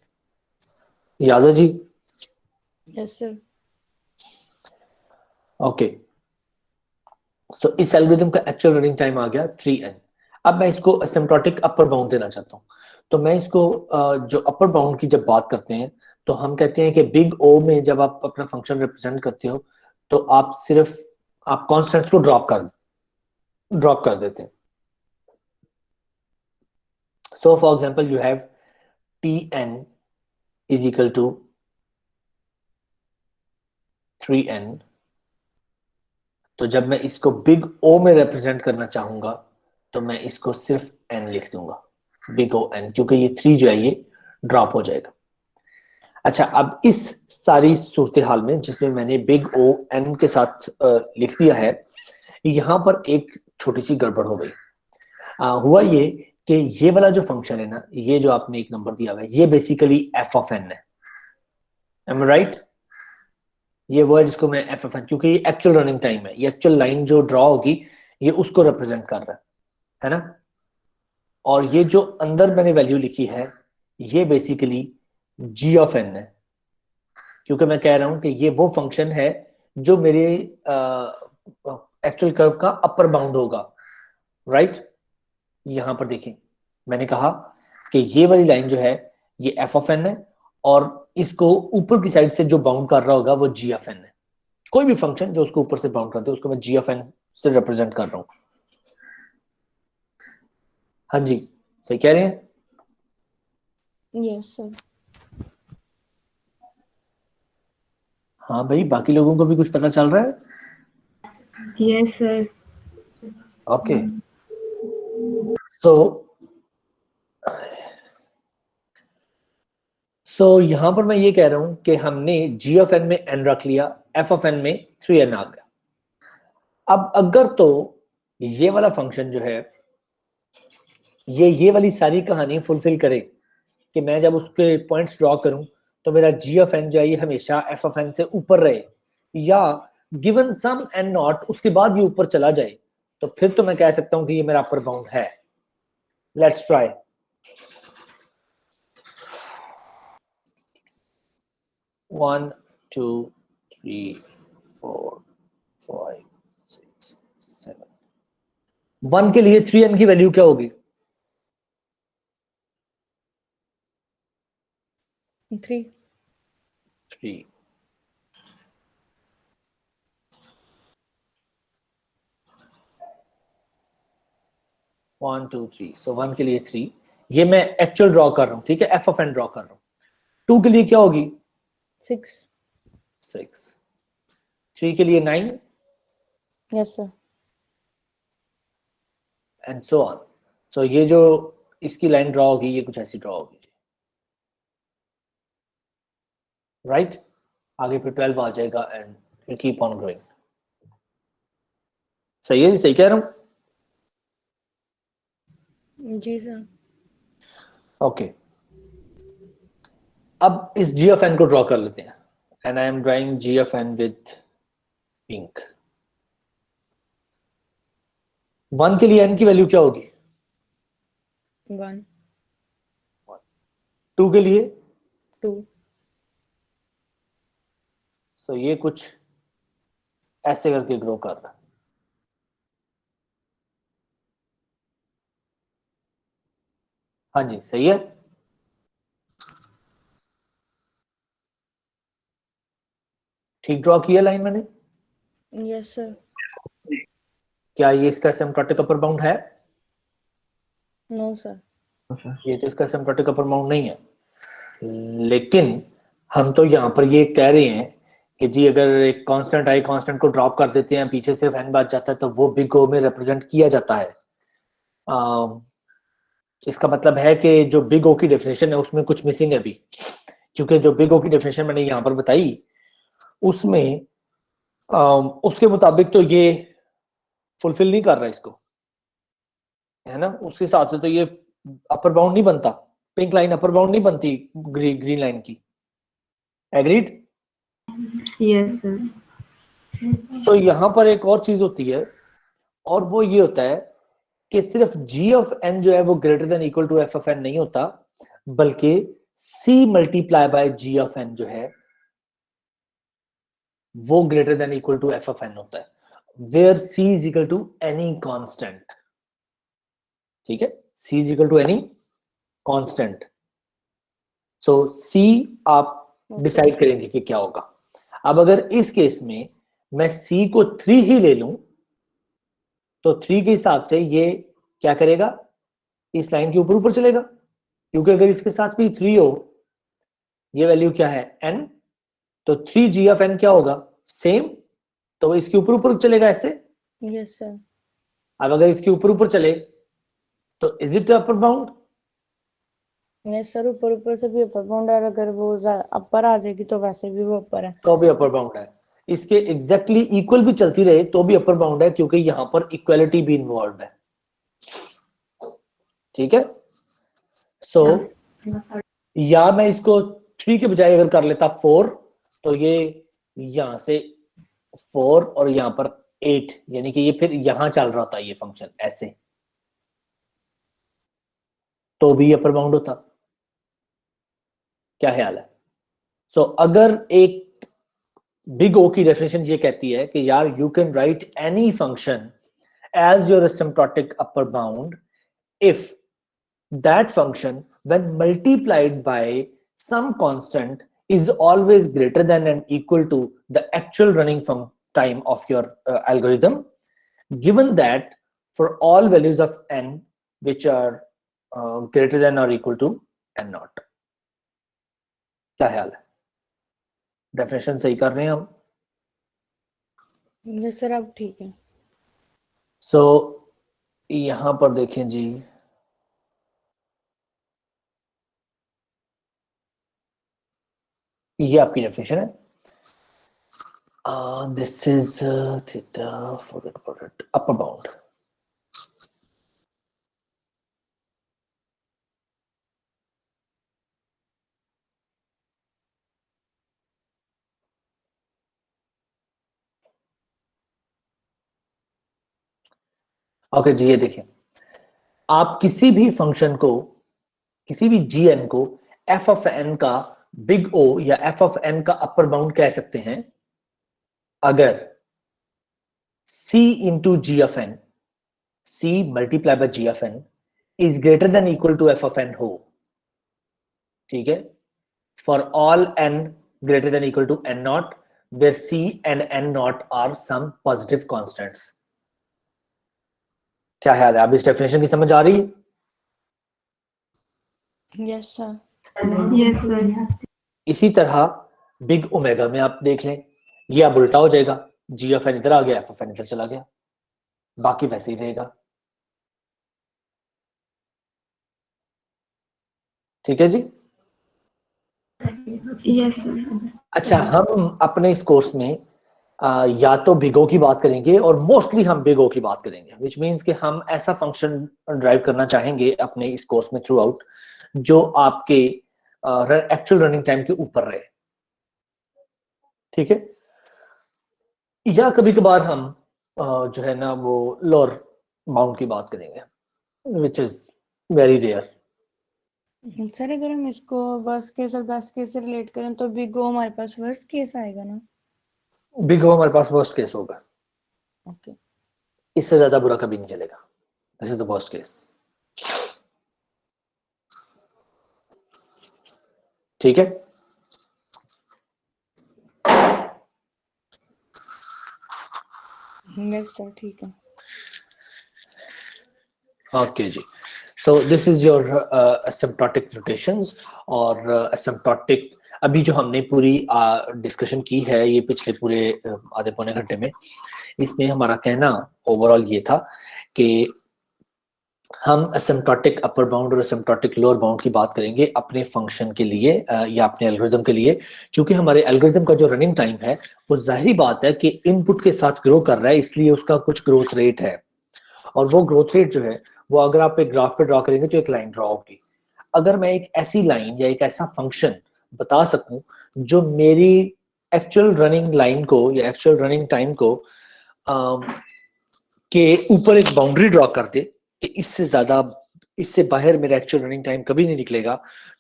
याद है जी? Yes sir. ओके, सो इस एल्गोरिथम का एक्चुअल रनिंग टाइम आ गया 3n। अब मैं इसको असिम्प्टोटिक अपर बाउंड देना चाहता हूँ, तो मैं इसको जो अपर बाउंड की जब बात करते हैं तो हम कहते हैं कि बिग ओ में जब आप अपना फंक्शन रिप्रेजेंट करते हो तो आप सिर्फ आप कॉन्स्टेंट्स को ड्रॉप कर देते हैं। So for example you have tn is equal to 3n, तो जब मैं इसको बिग ओ में रिप्रेजेंट करना चाहूंगा तो मैं इसको सिर्फ n लिख दूंगा, बिग ओ एन, क्योंकि ये 3 जो है ये ड्रॉप हो जाएगा। अच्छा, अब इस सारी सूरत हाल में जिसमें मैंने बिग ओ एन के साथ लिख दिया है, यहां पर एक छोटी सी गड़बड़ हो गई। हुआ ये कि ये वाला जो फंक्शन है ना, ये जो आपने एक नंबर दिया हुआ है, ये बेसिकली एफ ऑफ एन है। Um right? ये वो है जिसको मैं एफ ऑफ एन, क्योंकि ये एक्चुअल रनिंग टाइम है, ये एक्चुअल लाइन जो ड्रॉ होगी ये उसको रिप्रेजेंट कर रहा है ना। और ये जो अंदर मैंने वैल्यू लिखी है ये बेसिकली जी ऑफ एन है, क्योंकि मैं कह रहा हूं कि ये वो फंक्शन है जो मेरे एक्चुअल कर्व का अपर बाउंड होगा, राइट। यहां पर देखें, मैंने कहा कि ये वाली लाइन जो है ये एफ ऑफ एन है, और इसको ऊपर की साइड से जो बाउंड कर रहा होगा वो जी ऑफ एन है। कोई भी फंक्शन जो उसको ऊपर से बाउंड करते हैं उसको मैं जी ऑफ एन से रिप्रेजेंट कर रहा हूं। हाँ जी, सही कह रहे हैं। Yes sir. हाँ भाई, बाकी लोगों को भी कुछ पता चल रहा है? Yes sir. ओके, सो यहां पर मैं ये कह रहा हूं कि हमने जी ऑफ एन में एन रख लिया, एफ ऑफ एन में 3n आ गया। अब अगर तो ये वाला फंक्शन जो है ये वाली सारी कहानी फुलफिल करे कि मैं जब उसके पॉइंट्स ड्रॉ करूं तो मेरा जी ऑफ एन जो है ये हमेशा एफ ऑफ एन से ऊपर रहे, या गिवन सम एन नॉट उसके बाद ये ऊपर चला जाए, तो फिर तो मैं कह सकता हूं कि ये मेरा अपर बाउंड है। Let's try. 1 2 3 4 5 6 7। 1 के लिए 3n की वैल्यू क्या होगी? 3। 3। 1 2 3, सो 1 के लिए 3, ये मैं एक्चुअल ड्रॉ कर रहा हूं, ठीक है, एफ ऑफ एन ड्रॉ कर रहा हूं। 2 के लिए क्या होगी? 6। 6। 3 के लिए 9, yes sir. And so on. So ये जो इसकी लाइन ड्रॉ होगी ये कुछ ऐसी ड्रॉ होगी, राइट। आगे फिर 12 आ जाएगा and will keep on growing. सही है जी, सही कह रहा हूं? जी सर। ओके, अब इस जी ऑफ एन को ड्रॉ कर लेते हैं, and I am drawing g of n with pink. 1 के लिए n की वैल्यू क्या होगी? 1 2 के लिए 2 तो ये कुछ ऐसे करके ग्रो कर रहा है। हाँ जी, सही है। ठीक ड्रॉ किया लाइन मैंने? Yes sir. क्या ये इसका एसिम्प्टोटिक अपर बाउंड है? No sir. ये तो इसका एसिम्प्टोटिक अपर बाउंड नहीं है, लेकिन हम तो यहाँ पर ये कह रहे हैं कि जी अगर एक कांस्टेंट आई कांस्टेंट को ड्रॉप कर देते हैं, पीछे से फैन बच जाता है, तो वो बिग ओ में रिप्रेजेंट किया जाता है। इसका मतलब है कि जो बिग ओ की डेफिनेशन है उसमें कुछ मिसिंग है अभी, क्योंकि जो बिग ओ की डेफिनेशन मैंने यहाँ पर बताई उसमें उसके मुताबिक तो ये फुलफिल नहीं कर रहा इसको, है ना। उस हिसाब से तो ये अपर बाउंड नहीं बनता, पिंक लाइन अपर बाउंड नहीं बनती ग्रीन लाइन की। एग्रीड? Yes, sir. तो यहां पर एक और चीज होती है, और वो ये होता है कि सिर्फ g ऑफ n जो है वो greater than equal to f of n नहीं होता, बल्कि c multiply by g of n जो है वो greater than equal to f of n होता है, where c is equal to any constant. ठीक है, c is equal to any constant. So c आप डिसाइड करेंगे कि क्या होगा। अब अगर इस केस में मैं c को 3 ही ले लूं तो 3 के हिसाब से ये क्या करेगा, इस लाइन के ऊपर ऊपर चलेगा, क्योंकि अगर इसके साथ भी 3 हो, ये वैल्यू क्या है n, तो 3g ऑफ n क्या होगा, सेम, तो वो इसके ऊपर ऊपर चलेगा ऐसे। Yes sir. अब अगर इसके ऊपर ऊपर चले तो is it upper bound? Yes sir, ऊपर ऊपर से भी अपर बाउंड है, अगर वो अपर आ जाएगी तो वैसे भी वो अपर है। तो भी अपर बाउंड है। इसके एग्जैक्टली इक्वल भी चलती रहे तो भी अपर बाउंड है, क्योंकि यहां पर इक्वालिटी भी इन्वॉल्व है। ठीक है, सो या मैं इसको 3 के बजाय अगर कर लेता 4, तो ये यहां से 4 और यहां पर 8, यानी कि ये फिर यहां चल रहा होता ये फंक्शन ऐसे, तो भी अपर बाउंड होता। क्या ख्याल है? सो अगर एक बिग ओ की डेफिनेशन ये कहती है कि यार you can write any function as your asymptotic upper bound if that function when multiplied by some constant is always greater than and equal to the actual running time of your algorithm, given that for all values of n which are greater than or equal to n naught। क्या ख्याल है? Definition सही कर रहे हैं हम? Yes sir, अब ठीक है। सो यहां पर देखें जी, ये आपकी डेफिनेशन है। This is theta, forget about it, upper bound। Okay जी, ये देखिए, आप किसी भी फंक्शन को, किसी भी gn को f ऑफ n का बिग O या f ऑफ n का अपर बाउंड कह सकते हैं अगर c into g of n, c multiply by g of n is greater than equal to f of n हो। ठीक है, for all n greater than equal to n naught, where c and n naught are some positive constants. क्या ख्याल है? अब इस definition की समझ आ रही है? Yes sir. Yes, sir. इसी तरह बिग ओमेगा में आप देख लें, ये अब उल्टा हो जाएगा, जी ऑफ एन इधर आ गया, एफ ऑफ एन इधर चला गया, बाकी वैसे ही रहेगा। ठीक है जी। Yes, sir. अच्छा, हम अपने इस कोर्स में या तो बिग ओ की बात करेंगे और मोस्टली हम बिग ओ की बात करेंगे, विच मीन्स कि हम ऐसा फंक्शन ड्राइव करना चाहेंगे अपने इस कोर्स में थ्रू आउट जो आपके एक्चुअल रनिंग टाइम के ऊपर रहे। ठीक है, या कभी कभार हम जो है ना वो लोअर बाउंड की बात करेंगे, which is very rare. Sir अगर हम इसको वर्स्ट केस और बेस्ट केस से रिलेट करें तो बिग ओ हमारे पास वर्स्ट केस आएगा ना? बिग ओ हमारे पास वर्स्ट केस होगा, ओके। इससे ज्यादा बुरा कभी नहीं चलेगा। This is the worst case. ठीक है, यस सर, ठीक है। ओके जी, so this is your asymptotic notations. और एसिम्प्टोटिक अभी जो हमने पूरी डिस्कशन की है ये पिछले पूरे आधे पौने घंटे में, इसमें हमारा कहना ओवरऑल ये था कि हम एसिम्प्टोटिक अपर बाउंड और एसिम्प्टोटिक लोअर बाउंड की बात करेंगे अपने फंक्शन के लिए या अपने एल्गोरिदम के लिए, क्योंकि हमारे एल्गोरिदम का जो रनिंग टाइम है वो जाहिर बात है कि इनपुट के साथ ग्रो कर रहा है, इसलिए उसका कुछ ग्रोथ रेट है। और वो ग्रोथ रेट जो है वो अगर आप एक ग्राफ पे ड्रॉ करेंगे तो एक लाइन ड्रॉ होगी। अगर मैं एक ऐसी लाइन या एक ऐसा फंक्शन बता सकूं जो मेरी एक्चुअल रनिंग लाइन को या एक्चुअल रनिंग टाइम को के ऊपर एक बाउंड्री ड्रॉ कर दे कि इससे ज्यादा, इससे बाहर मेरा एक्चुअल रनिंग टाइम कभी नहीं निकलेगा,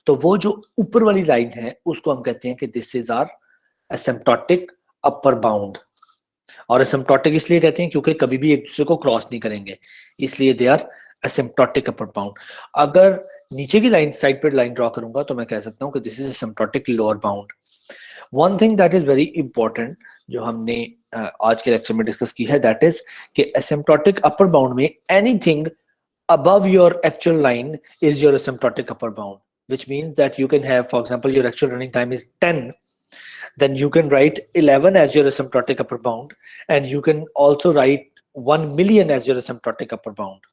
तो वो जो ऊपर वाली लाइन है उसको हम कहते हैं कि this is our asymptotic upper bound. और एसिम्प्टोटिक इसलिए कहते हैं क्योंकि कभी भी एक दूसरे को क्रॉस नहीं करेंगे, इसलिए they are asymptotic upper bound. अगर नीचे की लाइन साइड पर लाइन ड्रॉ करूंगा तो मैं कह सकता हूं कि this is asymptotic lower bound. One thing that is very important जो हमने आज के लेक्चर में डिस्कस की है, दैट इज कि एसिम्प्टोटिक अपर बाउंड में anything above your actual line is your asymptotic upper bound, which means that you can have, for example, your actual running time is 10, then you can write 11 as your asymptotic upper bound, and you can also write 1 million as your asymptotic upper bound.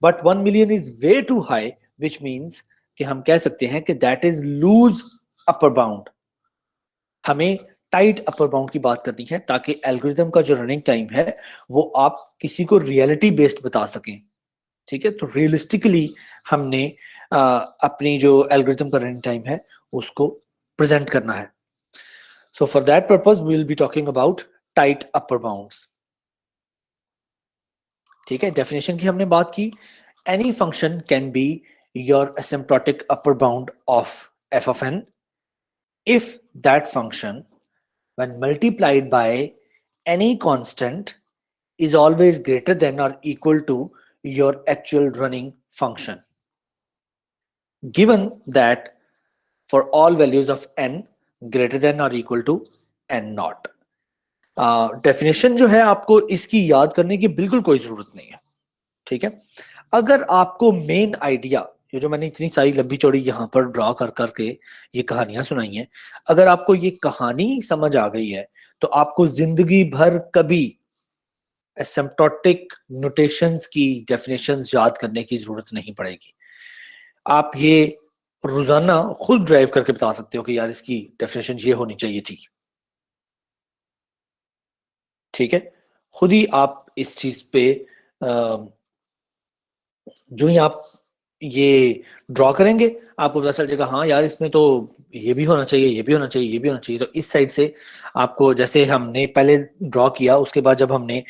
But 1 million is way too high, which means कि हम कह सकते हैं कि that is loose upper bound. हमें tight upper bound की बात करनी है ताकि एल्गोरिथम का जो रनिंग टाइम है वो आप किसी को रियलिटी बेस्ड बता सकें। ठीक है, तो रियलिस्टिकली हमने अपनी जो एल्गोरिथम का रनिंग टाइम है उसको प्रेजेंट करना है। So for that purpose we will be talking about tight upper bounds. ठीक है, डेफिनेशन की हमने बात की, any function can be your asymptotic upper bound of f of n if that function when multiplied by any constant is always greater than or equal to your actual running function, given that for all values of n greater than or equal to n naught। Definition जो है आपको इसकी याद करने की बिल्कुल कोई जरूरत नहीं है। ठीक है, अगर आपको मेन आइडिया, ये जो मैंने इतनी सारी लंबी चौड़ी यहाँ पर ड्रॉ कर करके ये कहानियां सुनाई हैं, अगर आपको ये कहानी समझ आ गई है तो आपको जिंदगी भर कभी एसिम्प्टोटिक नोटेशंस की डेफिनेशंस याद करने की जरूरत नहीं पड़ेगी। आप ये रोजाना खुद ड्राइव करके बता सकते हो कि यार इसकी डेफिनेशन ये होनी चाहिए थी। ठीक है, खुद ही आप इस चीज पे जो ही आप ये ड्रॉ करेंगे आपको पता चल जाएगा, हाँ यार इसमें तो ये भी होना चाहिए, ये भी होना चाहिए, ये भी होना चाहिए। तो इस साइड से आपको, जैसे हमने पहले ड्रॉ किया, उसके बाद जब हमने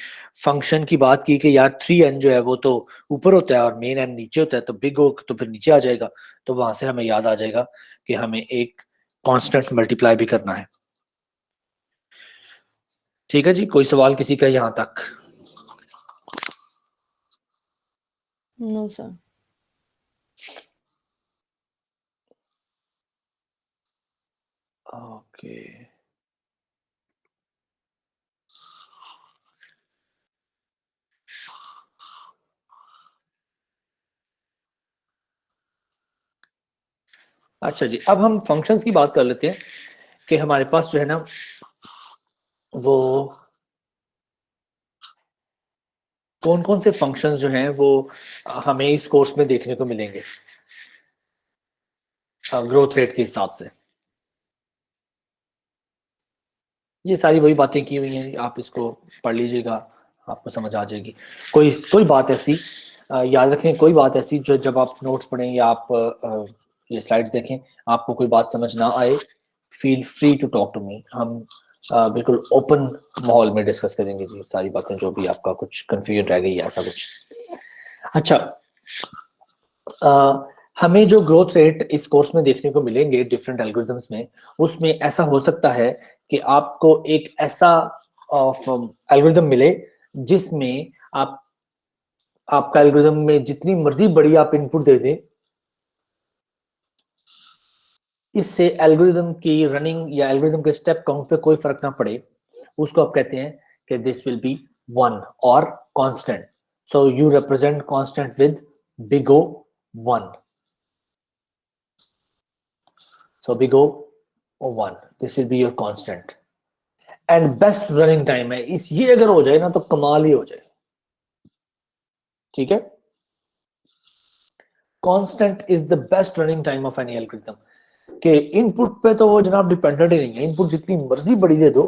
फंक्शन की बात की कि यार 3n जो है वो तो ऊपर होता है और मेन n नीचे होता है, तो बिग ओ तो फिर नीचे आ जाएगा, तो वहां से हमें याद आ जाएगा कि हमें एक कांस्टेंट मल्टीप्लाई भी करना है। ठीक है जी, कोई सवाल किसी का यहाँ तक? No sir. ओके, अच्छा जी, अब हम फंक्शंस की बात कर लेते हैं कि हमारे पास जो है ना वो कौन कौन से फंक्शंस जो हैं वो हमें इस कोर्स में देखने को मिलेंगे ग्रोथ रेट के हिसाब से। ये सारी वही बातें की हुई हैं, आप इसको पढ़ लीजिएगा, आपको समझ आ जाएगी। कोई बात ऐसी याद रखें, कोई बात ऐसी जो जब आप नोट्स पढ़ें या आप ये स्लाइड्स देखें आपको कोई बात समझ ना आए, feel free to talk to me. हम बिल्कुल ओपन माहौल में डिस्कस करेंगे जी सारी बातें, जो भी आपका कुछ कंफ्यूजन रह गई है ऐसा कुछ। अच्छा, हमें जो ग्रोथ रेट इस कोर्स में देखने को मिलेंगे डिफरेंट एल्गोरिथम्स में, उसमें ऐसा हो सकता है कि आपको एक ऐसा एल्गोरिथम मिले जिसमें आपका एल्गोरिथम में जितनी मर्जी बड़ी आप इनपुट दे दें, इससे एल्गोरिथम की रनिंग या एल्गोरिथम के स्टेप काउंट पे कोई फर्क ना पड़े। उसको आप कहते हैं कि दिस विल बी 1 और constant. So you represent constant with big O 1। So big O 1, this will be your constant and best running time है। इस ये अगर हो जाए ना तो कमाल ही हो जाए, ठीक है। Constant is the best running time of any algorithm. के इनपुट पे तो वो जनाब डिपेंडेंट ही नहीं है, इनपुट जितनी मर्जी बड़ी दे दो,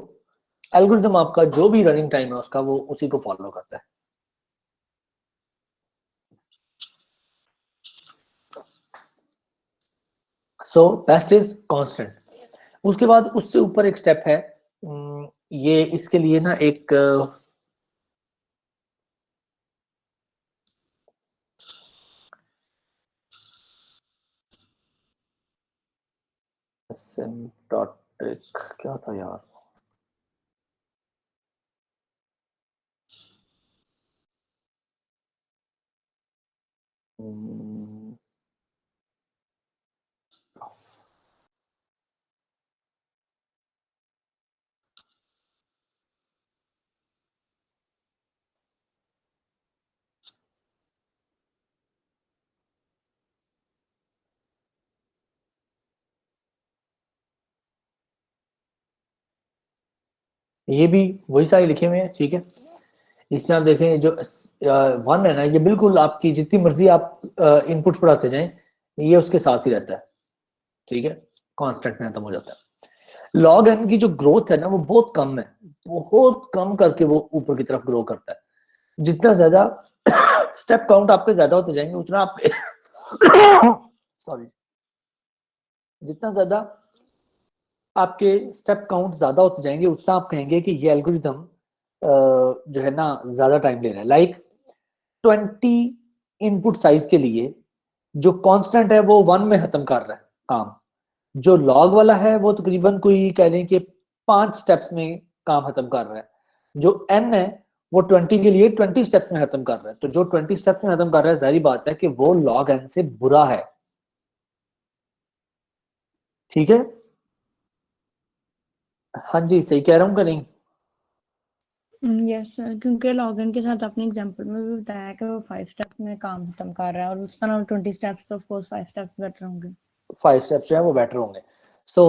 एल्गोरिथम आपका जो भी रनिंग टाइम है उसका वो उसी को फॉलो करता है। So best is constant. उसके बाद उससे ऊपर एक स्टेप है, ये इसके लिए ना एक एसिम्प्टोटिक क्या था यार, ये भी वही सारे लिखे हुए हैं, ठीक है। इसमें आप देखें जो 1 है ना, ये बिल्कुल आपकी जितनी मर्जी आप इनपुट बढ़ाते जाएं, ये उसके साथ ही रहता है, ठीक है, कांस्टेंट में खत्म हो जाता है। लॉग एन की जो ग्रोथ है ना वो बहुत कम है, बहुत कम करके वो ऊपर की तरफ ग्रो करता है। जितना ज्यादा स्टेप काउंट आपके ज्यादा होते जाएंगे उतना आपके सॉरी, जितना ज्यादा आपके स्टेप काउंट ज्यादा होते जाएंगे उतना आप कहेंगे कि ये एल्गोरिथम जो है ना ज्यादा टाइम ले रहा है। लाइक 20 इनपुट साइज के लिए जो कांस्टेंट है वो 1 में खत्म कर रहा है काम, जो लॉग वाला है वो तकरीबन कोई कह लें कि 5 स्टेप्स में काम खत्म कर रहा है। जो n है वो 20 के लिए 20 स्टेप्स में खत्म कर रहा है। तो जो 20 स्टेप्स में खत्म कर रहा है, जाहिर बात है कि वो लॉग n से बुरा है, ठीक है। हाँ जी, सही कह रहा हूँ कि नहीं? यस सर, क्योंकि लॉगिन के साथ अपने एग्जांपल में भी बताया कि वो 5 स्टेप्स में काम खत्म कर रहा है, और उस तरह 20 स्टेप्स तो ऑफ कोर्स 5 स्टेप्स बेटर होंगे। 5 स्टेप्स जो है वो बेटर होंगे। सो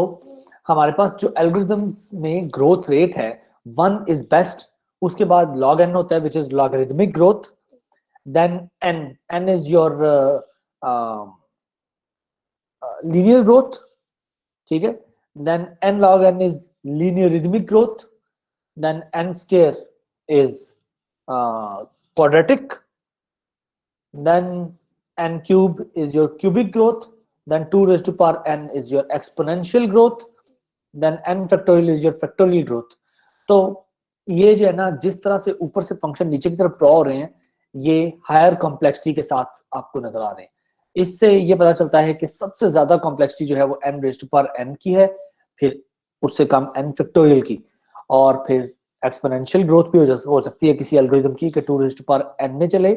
हमारे पास जो एल्गोरिथम्स में ग्रोथ रेट है 1 इज बेस्ट, उसके बाद लॉग n होता है which is logarithmic growth, then n is your linear growth, ठीक है। Then n log n is linearithmic growth, then n square is quadratic, then n cube is your cubic growth, then 2 raised to power n is your exponential growth, then n factorial is your factorial growth। तो ये जो है ना जिस तरह से ऊपर से फंक्शन नीचे की तरफ ड्रॉ हो रहे हैं, ये हायर कॉम्प्लेक्सिटी के साथ आपको नजर आ रहे हैं। इससे ये पता चलता है कि सबसे ज्यादा कॉम्प्लेक्सिटी जो है वो n raise to power n की है, फिर उससे कम n फैक्टोरियल की, और फिर एक्सपोनेंशियल ग्रोथ भी हो सकती है किसी एल्गोरिथम की कि 2 रेज टू पावर n में चले।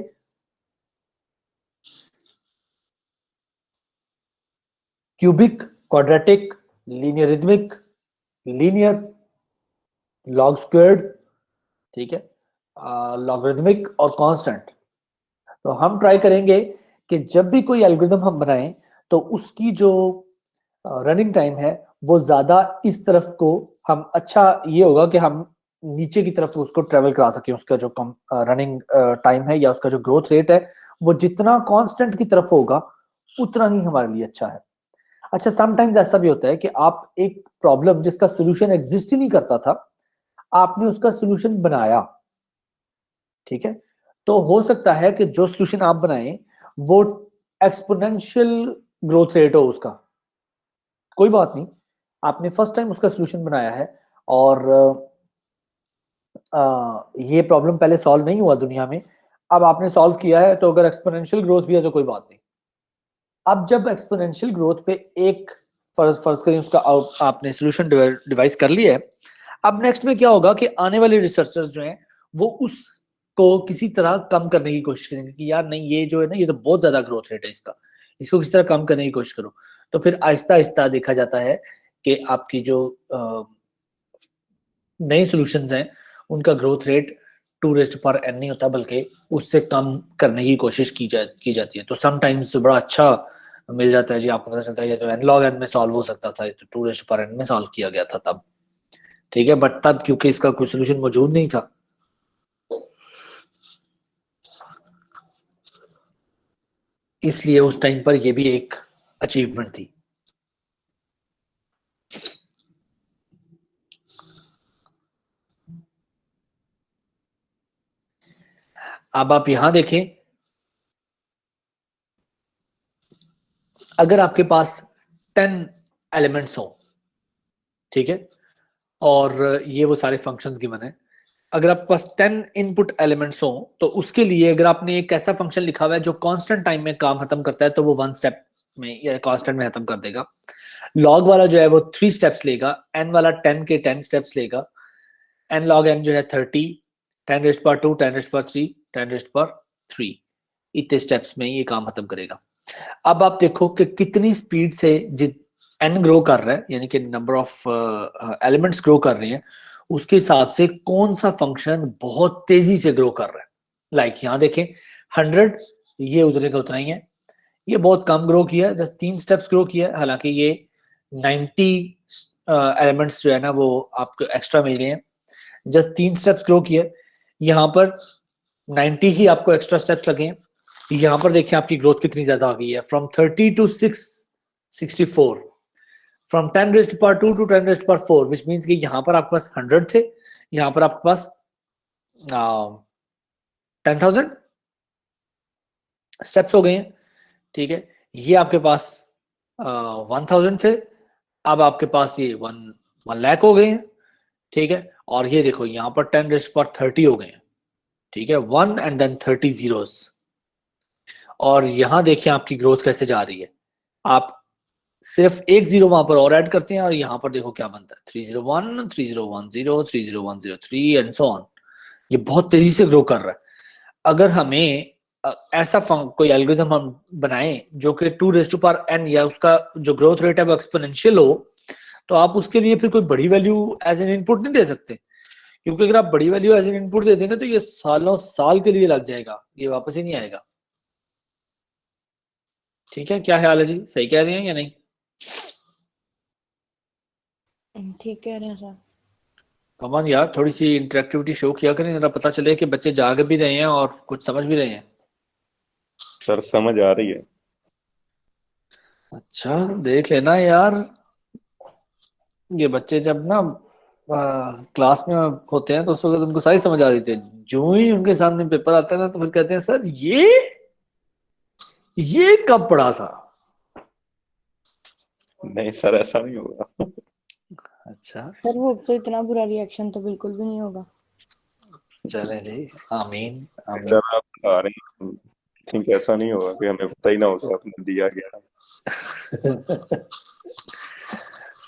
Cubic, quadratic, linearithmic, linear, log squared, ठीक है, लॉगरिथमिक और कांस्टेंट। तो हम ट्राई करेंगे कि जब भी कोई एल्गोरिथम हम बनाएं तो उसकी जो रनिंग टाइम है वो ज्यादा इस तरफ को, हम अच्छा ये होगा कि हम नीचे की तरफ उसको ट्रेवल करा सकें। उसका जो कम रनिंग टाइम है या उसका जो ग्रोथ रेट है वो जितना कांस्टेंट की तरफ होगा उतना ही हमारे लिए अच्छा है। अच्छा, समटाइम्स ऐसा भी होता है कि आप एक प्रॉब्लम जिसका सोल्यूशन एग्जिस्ट ही नहीं करता था, आपने उसका सोल्यूशन बनाया, ठीक है। तो हो सकता है कि जो सोल्यूशन आप बनाएं वो एक्सपोनेंशियल ग्रोथ रेट हो उसका, कोई बात नहीं, आपने फर्स्ट टाइम उसका सोल्यूशन बनाया है और ये प्रॉब्लम पहले सॉल्व नहीं हुआ दुनिया में, अब आपने सॉल्व किया है, तो अगर एक्सपोनेंशियल ग्रोथ भी है तो कोई बात नहीं। अब जब एक्सपोनेंशियल ग्रोथ पे एक फर्ज करें उसका आपने सोल्यूशन डिवाइस कर लिया है, अब नेक्स्ट में क्या होगा कि आने वाले रिसर्चर्स जो हैं वो उसको किसी तरह कम करने की कोशिश करेंगे कि यार नहीं, ये जो है ना, ये तो बहुत ज्यादा ग्रोथ रेट है इसका, इसको किसी तरह कम करने की कोशिश करो। तो फिर आहिस्ता आहिस्ता देखा जाता है कि आपकी जो नए सॉल्यूशंस हैं उनका ग्रोथ रेट 2n नहीं होता, बल्कि उससे कम करने की कोशिश की जाती है। तो समटाइम्स बड़ा अच्छा मिल जाता है जी, आपको पता चलता है ये तो n log n में सॉल्व हो सकता था, तो 2n में सॉल्व किया गया था तब, ठीक है। बट तब क्योंकि इसका कोई सोल्यूशन मौजूद नहीं था, इसलिए उस टाइम पर ये भी एक अचीवमेंट थी। अब आप यहां देखें, अगर आपके पास 10 एलिमेंट्स हो, ठीक है, और ये वो सारे फंक्शंस गिवन है, अगर आपके पास 10 इनपुट एलिमेंट्स हो तो उसके लिए अगर आपने एक ऐसा फंक्शन लिखा हुआ है जो कांस्टेंट टाइम में काम खत्म करता है, तो वो 1 स्टेप में या कांस्टेंट में खत्म कर देगा। लॉग वाला जो है वो 3 स्टेप्स लेगा, एन वाला 10 के 10 स्टेप्स लेगा, एन लॉग एन जो है 30, 10⁻², 10⁻³ 10⁻³ इतने स्टेप्स में ये काम खत्म करेगा। अब आप देखो कि कितनी स्पीड से एन ग्रो कर रहा है, यानी कि नंबर ऑफ एलिमेंट्स ग्रो कर रहे हैं, उसके हिसाब से कौन सा फंक्शन बहुत तेजी से ग्रो कर रहा है। लाइक यहाँ देखें 100, ये उतने का उतना ही है, ये बहुत कम ग्रो किया है, जस्ट 3 स्टेप्स ग्रो किया है, हालांकि ये 90 एलिमेंट्स जो है ना वो आपको एक्स्ट्रा मिल गए हैं, जस्ट 3 स्टेप्स ग्रो किया है। यहाँ पर 90 ही आपको एक्स्ट्रा स्टेप्स लगे हैं। यहाँ पर देखिए आपकी ग्रोथ कितनी ज्यादा आ गई है, from 30 to 664, from 10⁻² to 10⁻⁴, which means कि यहाँ पर आपके पास 100 थे, यहाँ पर आपके पास 10,000 स्टेप्स हो गए हैं, ठीक है। ये आपके पास 1000 थे, अब आपके पास ये 1 लाख हो गए हैं, ठीक है। और ये देखो यहाँ पर 10⁻30 हो गए हैं, ठीक है, 1 and then 30 zeros। और यहाँ देखिए आपकी ग्रोथ कैसे जा रही है, आप सिर्फ एक जीरो वहां पर और ऐड करते हैं और यहाँ पर देखो क्या बनता है, 301, 3010, 30103 एंड सो ऑन। ये बहुत तेजी से ग्रो कर रहा है। अगर हमें ऐसा कोई एल्गोरिथम हम बनाएं जो कि 2n या उसका जो ग्रोथ रेट है वो एक्सपोनेंशियल हो, तो आप उसके लिए फिर कोई बड़ी वैल्यू एज एन इनपुट नहीं दे सकते, क्योंकि अगर आप बड़ी वैल्यू एज एन इनपुट दे देंगे तो ये सालों साल के लिए लग जाएगा, ये वापस ही नहीं आएगा। ठीक है, क्या ख्याल है जी, सही कह रहे हैं या नहीं? ठीक कह रहे हैं सर। कमान यार, थोड़ी सी इंटरेक्टिविटी शो किया करें, जरा पता चले कि बच्चे जाग भी रहे हैं और कुछ समझ भी रहे हैं। सर समझ आ रही है। अच्छा, देख लेना यार, ये बच्चे जब ना क्लास में होते हैं तो उस वक्त उनको सारी समझ आ रही थी, जो ही उनके सामने पेपर आता है ना तो फिर कहते हैं सर ये कब पढ़ा था। नहीं सर, ऐसा नहीं होगा। अच्छा सर वो तो इतना बुरा रिएक्शन तो बिल्कुल भी नहीं होगा। चलें जी, आमीन आमीन। सर आप बता रहे हैं, ठीक, ऐसा नहीं होगा कि हमें पता ही ना हो कि आपने दिया गया।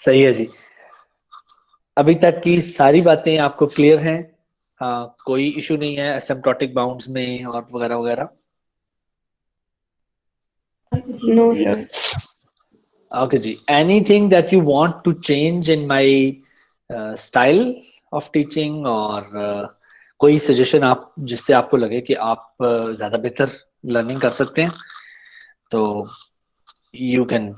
सही है जी। अभी तक की सारी बातें आपको क्लियर हैं? हाँ, कोई इशू नहीं है एसिम्प्टोटिक बाउंड्स में और वगैरह वगैरह? No, sir. ओके जी, anything that you want to change in my style of teaching, और कोई सजेशन आप जिससे आपको लगे कि आप ज्यादा बेहतर लर्निंग कर सकते हैं, तो यू कैन